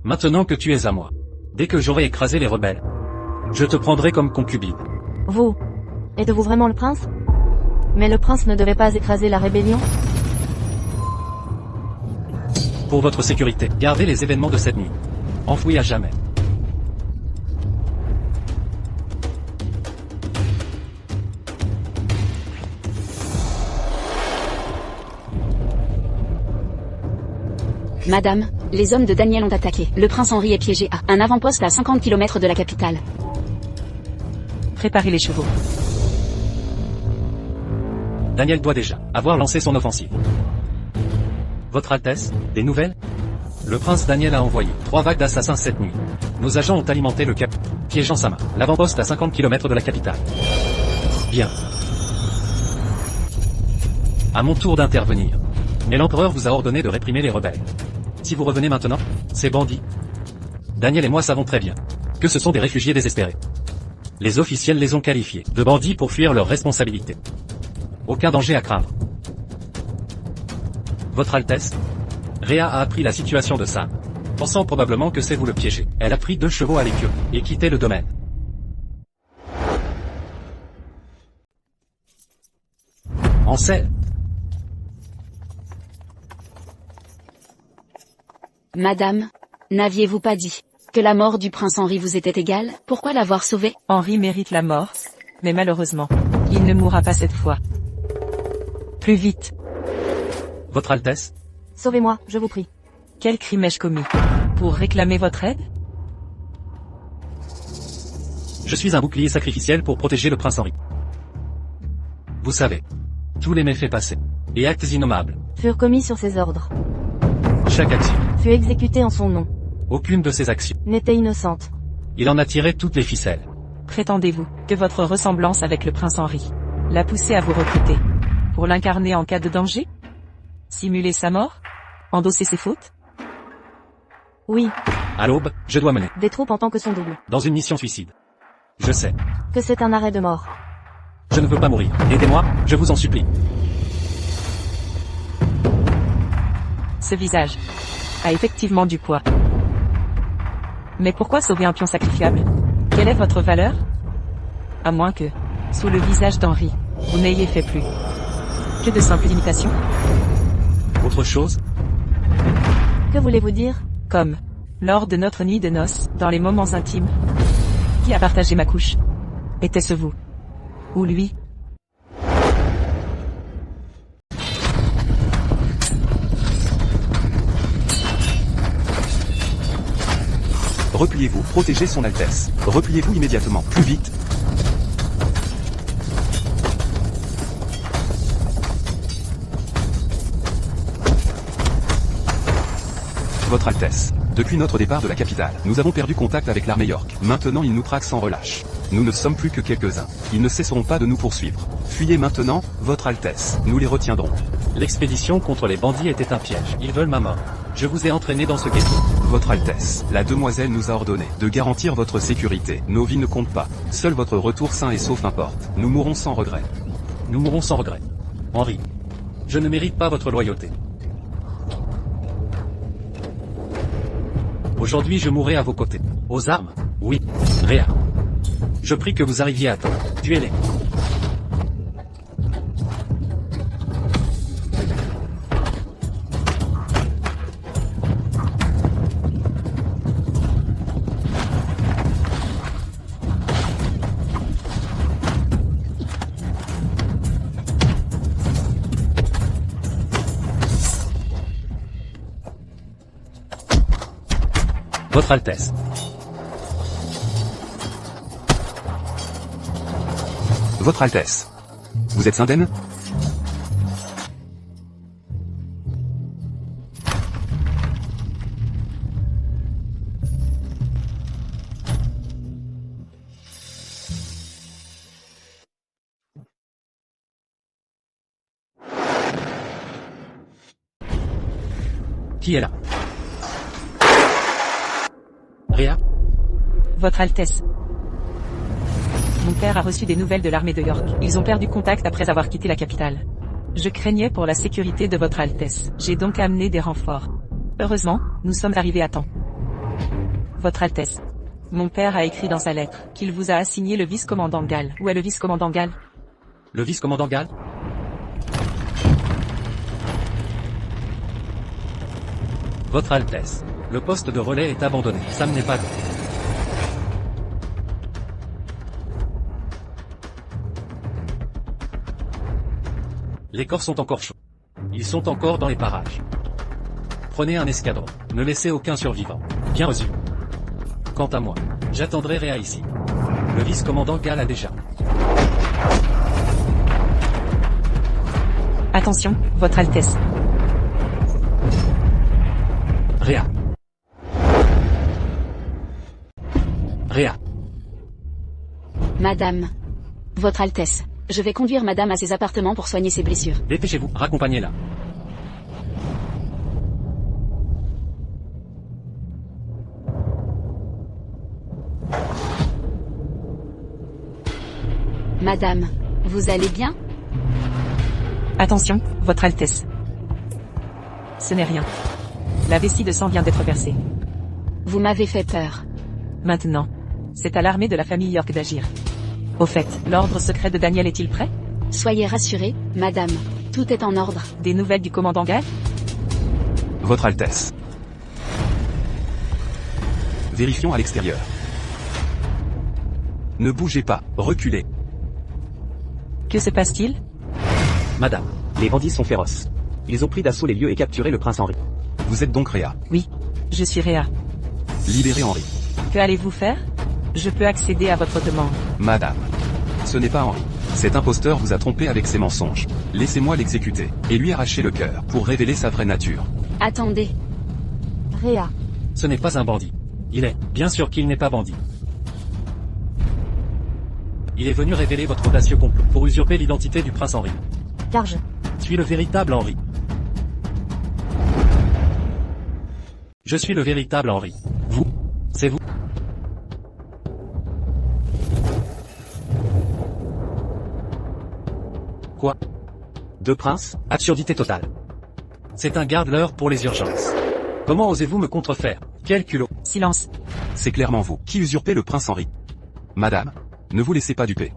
S4: Maintenant que tu es à moi, dès que j'aurai écrasé les rebelles, je te prendrai comme concubine.
S8: Vous. Êtes-vous vraiment le prince? Mais le prince ne devait pas écraser la rébellion?
S4: Pour votre sécurité, gardez les événements de cette nuit enfouis à jamais.
S2: Madame, les hommes de Daniel ont attaqué. Le prince Henri est piégé à un avant-poste à 50 km de la capitale.
S1: Préparez les chevaux.
S4: Daniel doit déjà avoir lancé son offensive. Votre Altesse, des nouvelles? Le prince Daniel a envoyé 3 vagues d'assassins cette nuit. Nos agents ont alimenté le cap, piégeant Sama, l'avant-poste à 50 km de la capitale. Bien. À mon tour d'intervenir. Mais l'empereur vous a ordonné de réprimer les rebelles. Si vous revenez maintenant, ces bandits. Daniel et moi savons très bien que ce sont des réfugiés désespérés. Les officiels les ont qualifiés de bandits pour fuir leurs responsabilités. Aucun danger à craindre. Votre Altesse, Réa a appris la situation de Sam, pensant probablement que c'est vous le piéger. Elle a pris 2 chevaux à l'écurie et quitté le domaine. En selle.
S2: Madame, n'aviez-vous pas dit que la mort du prince Henri vous était égale? Pourquoi l'avoir sauvé?
S1: Henri mérite la mort, mais malheureusement, il ne mourra pas cette fois. Plus vite.
S4: Votre Altesse,
S8: Sauvez-moi, je vous prie.
S1: Quel crime ai-je commis? Pour réclamer votre aide?
S4: je suis un bouclier sacrificiel pour protéger le prince Henri. Vous savez, tous les méfaits passés et actes innommables.
S8: Furent commis sur ses ordres.
S4: Chaque action,
S8: Fut exécutée en son nom.
S4: aucune de ces actions,
S8: N'était innocente.
S4: il en a tiré toutes les ficelles.
S1: Prétendez-vous que votre ressemblance avec le prince Henri l'a poussé à vous recruter pour l'incarner en cas de danger? Simuler sa mort? Endosser ses fautes?
S8: Oui,
S4: À l'aube, je dois mener
S8: des troupes en tant que son double.
S4: dans une mission suicide. Je sais,
S8: Que c'est un arrêt de mort.
S4: je ne veux pas mourir. Aidez-moi, je vous en supplie.
S1: Ce visage a effectivement du poids. Mais pourquoi sauver un pion sacrifiable? Quelle est votre valeur? À moins que, sous le visage d'Henri, vous n'ayez fait plus que de simples imitations?
S4: Autre chose?
S8: Que voulez-vous dire?
S1: Comme, lors de notre nuit de noces, dans les moments intimes. Qui a partagé ma couche? Était-ce vous? Ou lui?
S7: Repliez-vous, protégez son Altesse. Repliez-vous immédiatement, plus vite. Votre Altesse, depuis notre départ de la capitale, nous avons perdu contact avec l'armée York. Maintenant ils nous traquent sans relâche. Nous ne sommes plus que quelques-uns. Ils ne cesseront pas de nous poursuivre. Fuyez maintenant, Votre Altesse, nous les retiendrons.
S4: L'expédition contre les bandits était un piège. Ils veulent ma mort. Je vous ai entraîné dans ce ghetto.
S7: Votre Altesse, la demoiselle nous a ordonné de garantir votre sécurité. Nos vies ne comptent pas. Seul votre retour sain et sauf importe. Nous mourrons sans regret.
S4: Nous mourrons sans regret. Henri, je ne mérite pas votre loyauté. Aujourd'hui je mourrai à vos côtés. Aux armes? Oui. Réa. Je prie que vous arriviez à temps. Tuez-les. Votre Altesse.
S7: Votre Altesse. Vous êtes indemne?
S4: Qui est là? Réa?
S1: Votre Altesse. Mon père a reçu des nouvelles de l'armée de York. Ils ont perdu contact après avoir quitté la capitale. Je craignais pour la sécurité de votre Altesse. J'ai donc amené des renforts. Heureusement, nous sommes arrivés à temps. Votre Altesse. Mon père a écrit dans sa lettre qu'il vous a assigné le vice-commandant Gall. Où est le vice-commandant Gall?
S4: Le vice-commandant Gall? Votre Altesse. Le poste de relais est abandonné. Sam n'est pas là. Les corps sont encore chauds. Ils sont encore dans les parages. Prenez un escadron. Ne laissez aucun survivant. Bien reçu. Quant à moi, j'attendrai Réa ici. Le vice-commandant Gall a déjà.
S1: Attention, Votre Altesse.
S4: Réa. Réa.
S2: Madame. Votre Altesse. Je vais conduire madame à ses appartements pour soigner ses blessures.
S4: Dépêchez-vous, raccompagnez-la.
S2: Madame. Vous allez bien?
S1: Attention, Votre Altesse. Ce n'est rien. La vessie de sang vient d'être versée.
S2: Vous m'avez fait peur.
S1: Maintenant, c'est à l'armée de la famille York d'agir. Au fait, l'ordre secret de Daniel est-il prêt?
S2: Soyez rassurée, madame. Tout est en ordre.
S1: Des nouvelles du commandant Gall?
S7: Votre Altesse. Vérifions à l'extérieur. Ne bougez pas, reculez.
S1: Que se passe-t-il?
S4: Madame.
S5: Les bandits sont féroces. Ils ont pris d'assaut les lieux et capturé le prince Henri.
S7: Vous êtes donc Réa.
S1: Oui. Je suis Réa.
S7: Libérez Henri.
S1: Que allez-vous faire? Je peux accéder à votre demande.
S7: Madame. Ce n'est pas Henri. Cet imposteur vous a trompé avec ses mensonges. Laissez-moi l'exécuter, et lui arracher le cœur, pour révéler sa vraie nature.
S2: Attendez.
S8: Réa.
S4: Ce n'est pas un bandit. Il est, bien sûr qu'il n'est pas bandit. Il est venu révéler votre audacieux complot pour usurper l'identité du prince Henri.
S8: Car je
S4: suis le véritable Henri. Je suis le véritable Henri. Vous, c'est vous. Quoi?
S5: Deux princes?
S4: Absurdité totale. C'est un garde-l'heure pour les urgences. Comment osez-vous me contrefaire? Quel culot!
S1: Silence.
S7: C'est clairement vous qui usurpez le prince Henri. Madame, ne vous laissez pas duper.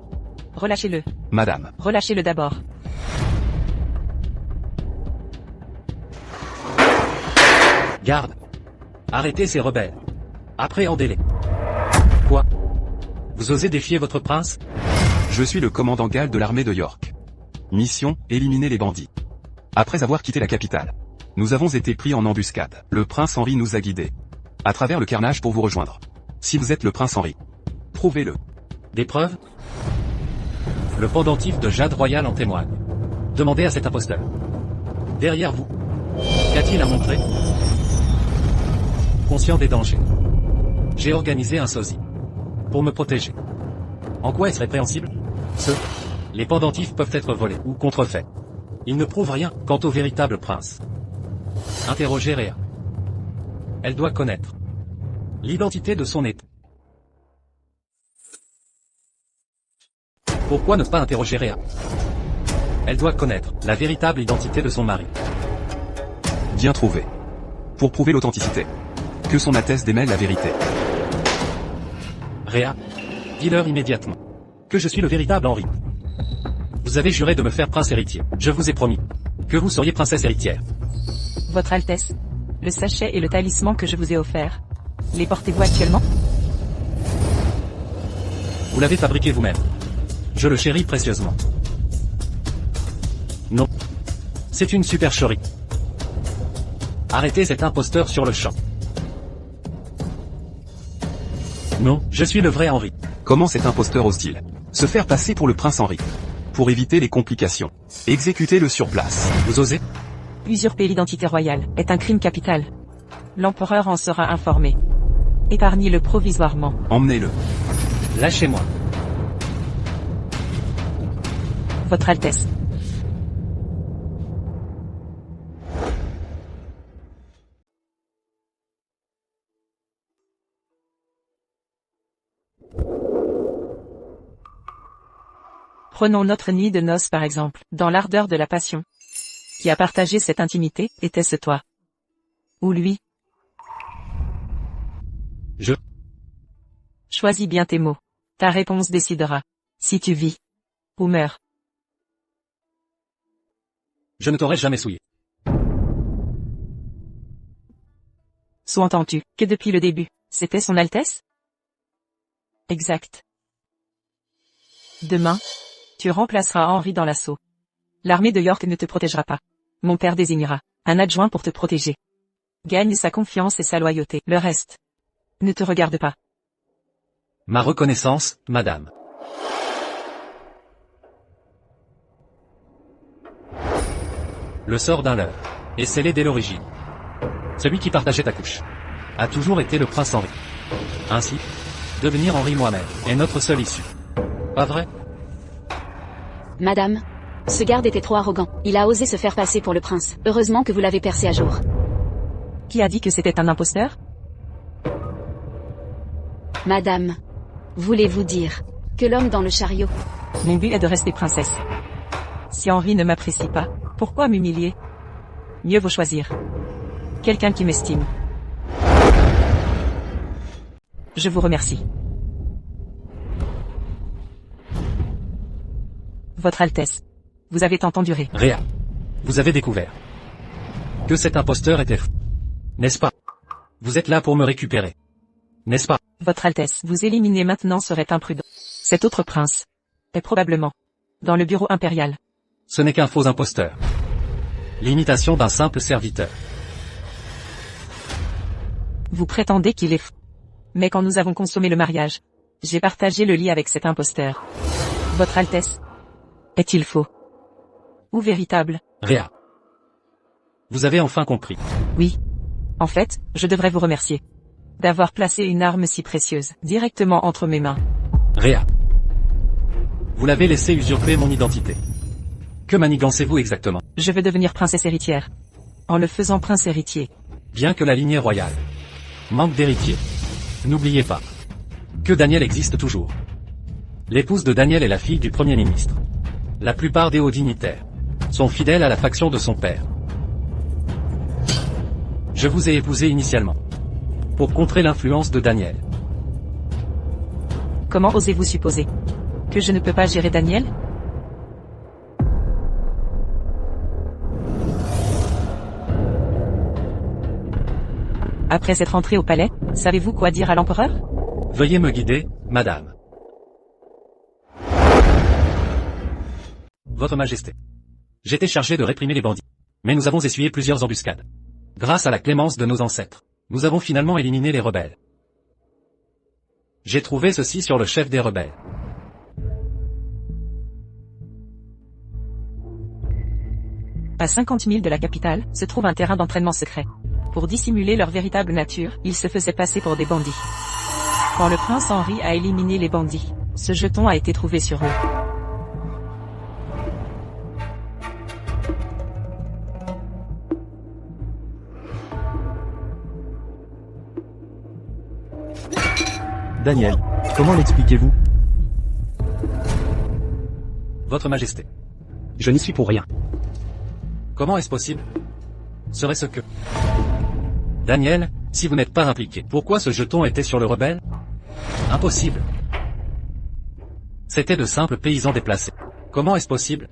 S1: Relâchez-le.
S7: Madame.
S1: Relâchez-le d'abord.
S4: Garde. Arrêtez ces rebelles. Appréhendez-les. Quoi? Vous osez défier votre prince?
S7: Je suis le commandant Gall de l'armée de York. Mission, éliminer les bandits. Après avoir quitté la capitale, nous avons été pris en embuscade. Le prince Henri nous a guidés à travers le carnage pour vous rejoindre. Si vous êtes le prince Henri, prouvez-le.
S4: Des preuves? Le pendentif de Jade Royale en témoigne. Demandez à cet imposteur. Derrière vous. Qu'a-t-il à montrer? Conscient des dangers. J'ai organisé un sosie. Pour me protéger. En quoi est-ce répréhensible? Les pendentifs peuvent être volés ou contrefaits. Ils ne prouvent rien quant au véritable prince. Interrogez Réa. Elle doit connaître l'identité de son époux. Pourquoi ne pas interroger Réa? Elle doit connaître la véritable identité de son mari.
S7: Bien trouvé. Pour prouver l'authenticité. Que son Altesse démêle la vérité.
S4: Réa, dis-leur immédiatement que je suis le véritable Henri. Vous avez juré de me faire prince héritier. Je vous ai promis que vous seriez princesse héritière.
S1: Votre Altesse, le sachet et le talisman que je vous ai offert, les portez-vous actuellement?
S4: Vous l'avez fabriqué vous-même. Je le chéris précieusement. Non. C'est une supercherie. Arrêtez cet imposteur sur le champ. Non, je suis le vrai Henri.
S7: Comment cet imposteur ose-t-il se faire passer pour le prince Henri? Pour éviter les complications. Exécutez-le sur place.
S4: Vous osez?
S1: Usurper l'identité royale est un crime capital. L'empereur en sera informé. Épargnez-le provisoirement.
S7: Emmenez-le.
S4: Lâchez-moi.
S1: Votre Altesse. Prenons notre nuit de noces par exemple, dans l'ardeur de la passion. Qui a partagé cette intimité, était-ce toi? Ou lui?
S4: Je.
S1: Choisis bien tes mots. Ta réponse décidera si tu vis ou meurs.
S4: Je ne t'aurais jamais souillé.
S1: Sous-entends-tu que depuis le début, c'était son Altesse? Exact. Demain, tu remplaceras Henri dans l'assaut. L'armée de York ne te protégera pas. Mon père désignera un adjoint pour te protéger. Gagne sa confiance et sa loyauté. Le reste ne te regarde pas.
S4: Ma reconnaissance, madame. Le sort d'un leurre est scellé dès l'origine. Celui qui partageait ta couche a toujours été le prince Henri. Ainsi, devenir Henri moi-même est notre seule issue. Pas vrai?
S2: Madame, ce garde était trop arrogant. Il a osé se faire passer pour le prince. Heureusement que vous l'avez percé à jour.
S1: Qui a dit que c'était un imposteur?
S2: Madame, voulez-vous dire que l'homme dans le chariot...
S1: Mon but est de rester princesse. Si Henri ne m'apprécie pas, pourquoi m'humilier? Mieux vaut choisir quelqu'un qui m'estime. Je vous remercie. Votre Altesse, vous avez tant enduré.
S4: Réa, vous avez découvert que cet imposteur était fou. N'est-ce pas? Vous êtes là pour me récupérer. N'est-ce pas?
S1: Votre Altesse, vous éliminer maintenant serait imprudent. Cet autre prince est probablement dans le bureau impérial.
S4: Ce n'est qu'un faux imposteur. L'imitation d'un simple serviteur.
S1: Vous prétendez qu'il est fou. Mais quand nous avons consommé le mariage, j'ai partagé le lit avec cet imposteur. Votre Altesse, est-il faux? Ou véritable?
S4: Réa. Vous avez enfin compris.
S1: Oui. En fait, je devrais vous remercier d'avoir placé une arme si précieuse directement entre mes mains.
S4: Réa. Vous l'avez laissé usurper mon identité. Que manigancez-vous exactement?
S1: Je veux devenir princesse héritière. En le faisant prince héritier.
S4: Bien que la lignée royale manque d'héritier, n'oubliez pas que Daniel existe toujours. L'épouse de Daniel est la fille du Premier ministre. La plupart des hauts dignitaires sont fidèles à la faction de son père. Je vous ai épousé initialement pour contrer l'influence de Daniel.
S1: Comment osez-vous supposer que je ne peux pas gérer Daniel? Après s'être entré au palais, savez-vous quoi dire à l'empereur?
S4: Veuillez me guider, madame. Votre Majesté. J'étais chargé de réprimer les bandits. Mais nous avons essuyé plusieurs embuscades. Grâce à la clémence de nos ancêtres, nous avons finalement éliminé les rebelles. J'ai trouvé ceci sur le chef des rebelles.
S1: À 50 000 de la capitale, se trouve un terrain d'entraînement secret. Pour dissimuler leur véritable nature, ils se faisaient passer pour des bandits. Quand le prince Henri a éliminé les bandits, ce jeton a été trouvé sur eux.
S6: Daniel, comment l'expliquez-vous?
S4: Votre Majesté.
S5: Je n'y suis pour rien.
S4: Comment est-ce possible? Serait-ce que... Daniel, si vous n'êtes pas impliqué, pourquoi ce jeton était sur le rebelle? Impossible. C'était de simples paysans déplacés. Comment est-ce possible?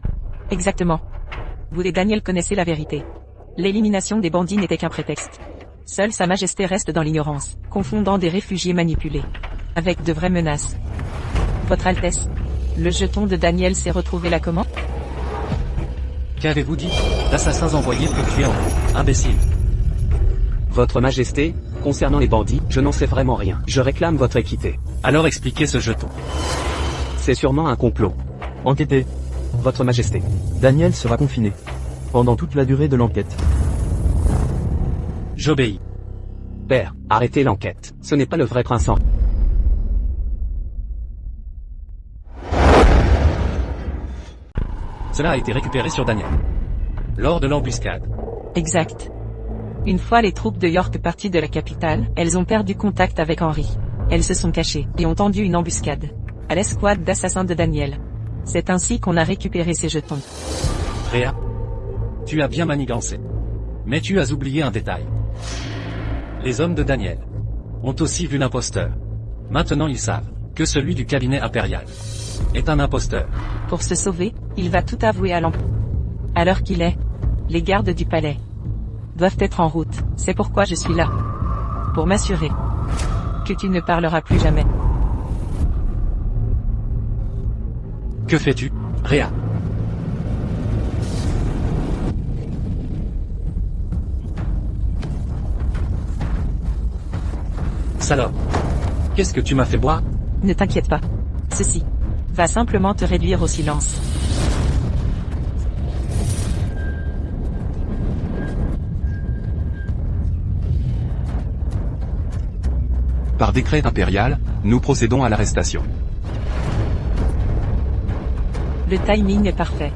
S1: Exactement. Vous et Daniel connaissez la vérité. L'élimination des bandits n'était qu'un prétexte. Seule Sa Majesté reste dans l'ignorance, confondant des réfugiés manipulés avec de vraies menaces. Votre Altesse, le jeton de Daniel s'est retrouvé là comment?
S4: Qu'avez-vous dit? D'assassins envoyés pour tuer Henri. Imbécile.
S5: Votre Majesté, concernant les bandits, je n'en sais vraiment rien. Je réclame votre équité.
S4: Alors expliquez ce jeton.
S5: C'est sûrement un complot.
S6: Enquêtez.
S5: Votre Majesté.
S6: Daniel sera confiné pendant toute la durée de l'enquête.
S4: J'obéis.
S5: Père, arrêtez l'enquête. Ce n'est pas le vrai prince Henri.
S4: Cela a été récupéré sur Daniel. Lors de l'embuscade.
S1: Exact. Une fois les troupes de York parties de la capitale, elles ont perdu contact avec Henri. Elles se sont cachées et ont tendu une embuscade à l'escouade d'assassins de Daniel. C'est ainsi qu'on a récupéré ces jetons.
S4: Réa, tu as bien manigancé. Mais tu as oublié un détail. Les hommes de Daniel ont aussi vu l'imposteur. Maintenant ils savent que celui du cabinet impérial est un imposteur.
S1: Pour se sauver, il va tout avouer à l'empereur. À l'heure qu'il est, les gardes du palais doivent être en route. C'est pourquoi je suis là. Pour m'assurer que tu ne parleras plus jamais.
S4: Que fais-tu, Réa? Salope. Qu'est-ce que tu m'as fait boire?
S1: Ne t'inquiète pas. Ceci va simplement te réduire au silence.
S7: Par décret impérial, nous procédons à l'arrestation.
S1: Le timing est parfait.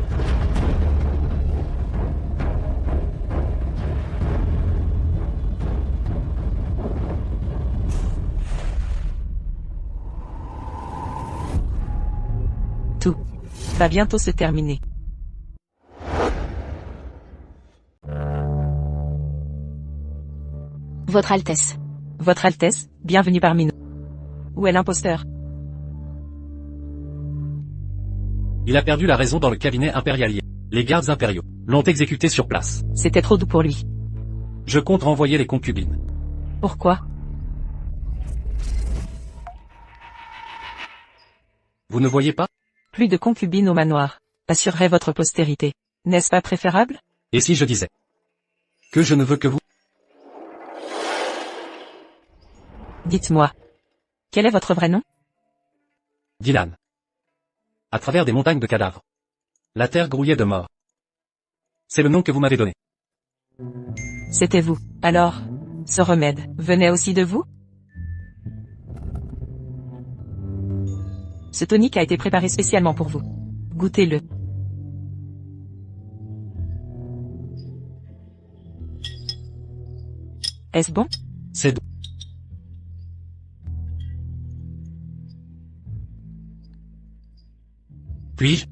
S1: Tout va bientôt se terminer.
S2: Votre Altesse.
S1: Votre Altesse, bienvenue parmi nous. Où est l'imposteur?
S4: Il a perdu la raison dans le cabinet impérialier. Les gardes impériaux l'ont exécuté sur place.
S1: C'était trop doux pour lui.
S4: Je compte renvoyer les concubines.
S1: Pourquoi?
S4: Vous ne voyez pas?
S1: Plus de concubines au manoir assurerait votre postérité. N'est-ce pas préférable?
S4: Et si je disais que je ne veux que vous?
S1: Dites-moi. Quel est votre vrai nom?
S4: Dylan. À travers des montagnes de cadavres. La terre grouillait de morts. C'est le nom que vous m'avez donné.
S1: C'était vous. Alors, ce remède venait aussi de vous? Ce tonique a été préparé spécialement pour vous. Goûtez-le. Est-ce bon?
S4: C'est doux. Puis-je?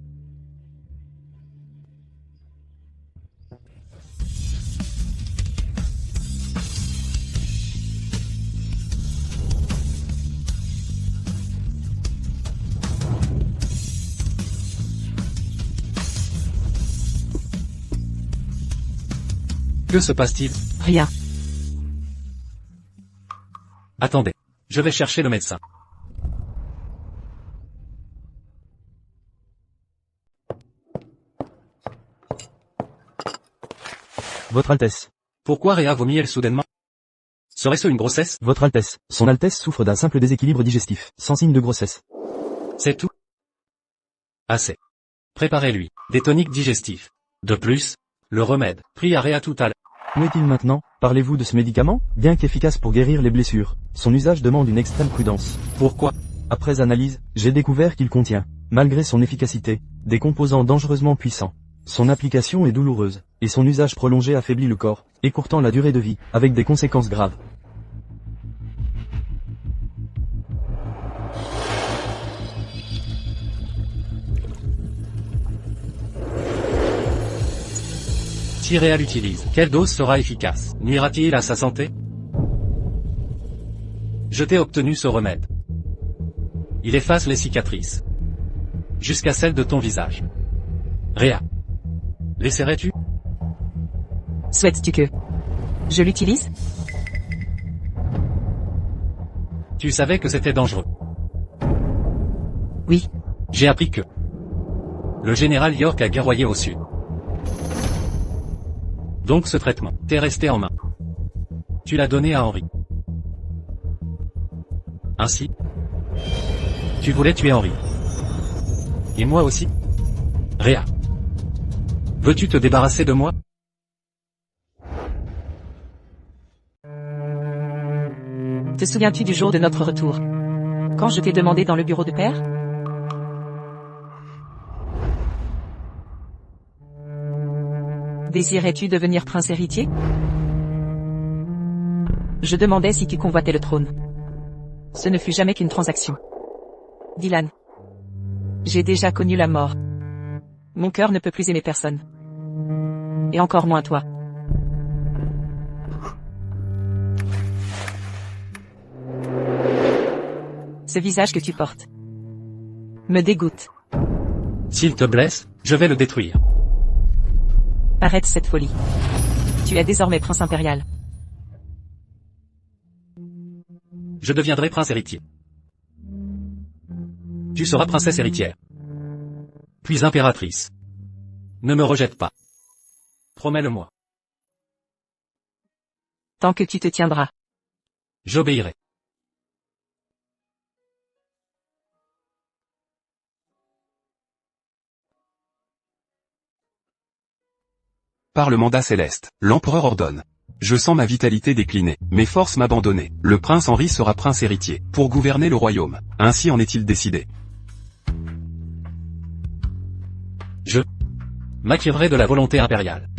S4: Que se passe-t-il?
S1: Rien.
S4: Attendez. Je vais chercher le médecin.
S6: Votre Altesse.
S4: Pourquoi Réa vomit-elle soudainement? Serait-ce une grossesse?
S6: Votre Altesse. Son Altesse souffre d'un simple déséquilibre digestif, sans signe de grossesse.
S4: C'est tout? Assez. Préparez-lui des toniques digestifs. De plus, le remède pris à Réa tout à l'heure.
S6: Où est-il maintenant? Parlez-vous de ce médicament? Bien qu'efficace pour guérir les blessures, son usage demande une extrême prudence.
S4: Pourquoi?
S6: Après analyse, j'ai découvert qu'il contient, malgré son efficacité, des composants dangereusement puissants. Son application est douloureuse, et son usage prolongé affaiblit le corps, écourtant la durée de vie, avec des conséquences graves.
S4: Si Réa l'utilise, quelle dose sera efficace? Nuira-t-il à sa santé? Je t'ai obtenu ce remède. Il efface les cicatrices. Jusqu'à celles de ton visage. Réa. Laisserais-tu?
S1: Souhaites-tu que je l'utilise?
S4: Tu savais que c'était dangereux.
S1: Oui.
S4: J'ai appris que le général York a guerroyé au sud. Donc ce traitement t'est resté en main. Tu l'as donné à Henri. Ainsi, tu voulais tuer Henri. Et moi aussi? Réa. Veux-tu te débarrasser de moi?
S1: Te souviens-tu du jour de notre retour? Quand je t'ai demandé dans le bureau de père? Désirais-tu devenir prince héritier? Je demandais si tu convoitais le trône. Ce ne fut jamais qu'une transaction. Dylan. J'ai déjà connu la mort. Mon cœur ne peut plus aimer personne. Et encore moins toi. Ce visage que tu portes me dégoûte.
S4: S'il te blesse, je vais le détruire.
S1: Arrête cette folie. Tu es désormais prince impérial.
S4: Je deviendrai prince héritier. Tu seras princesse héritière. Puis impératrice. Ne me rejette pas. Promets-le-moi.
S1: Tant que tu te tiendras.
S4: J'obéirai.
S7: Par le mandat céleste, l'empereur ordonne. Je sens ma vitalité décliner, mes forces m'abandonner. Le prince Henri sera prince héritier, pour gouverner le royaume. Ainsi en est-il décidé.
S4: Je m'acquirerai de la volonté impériale.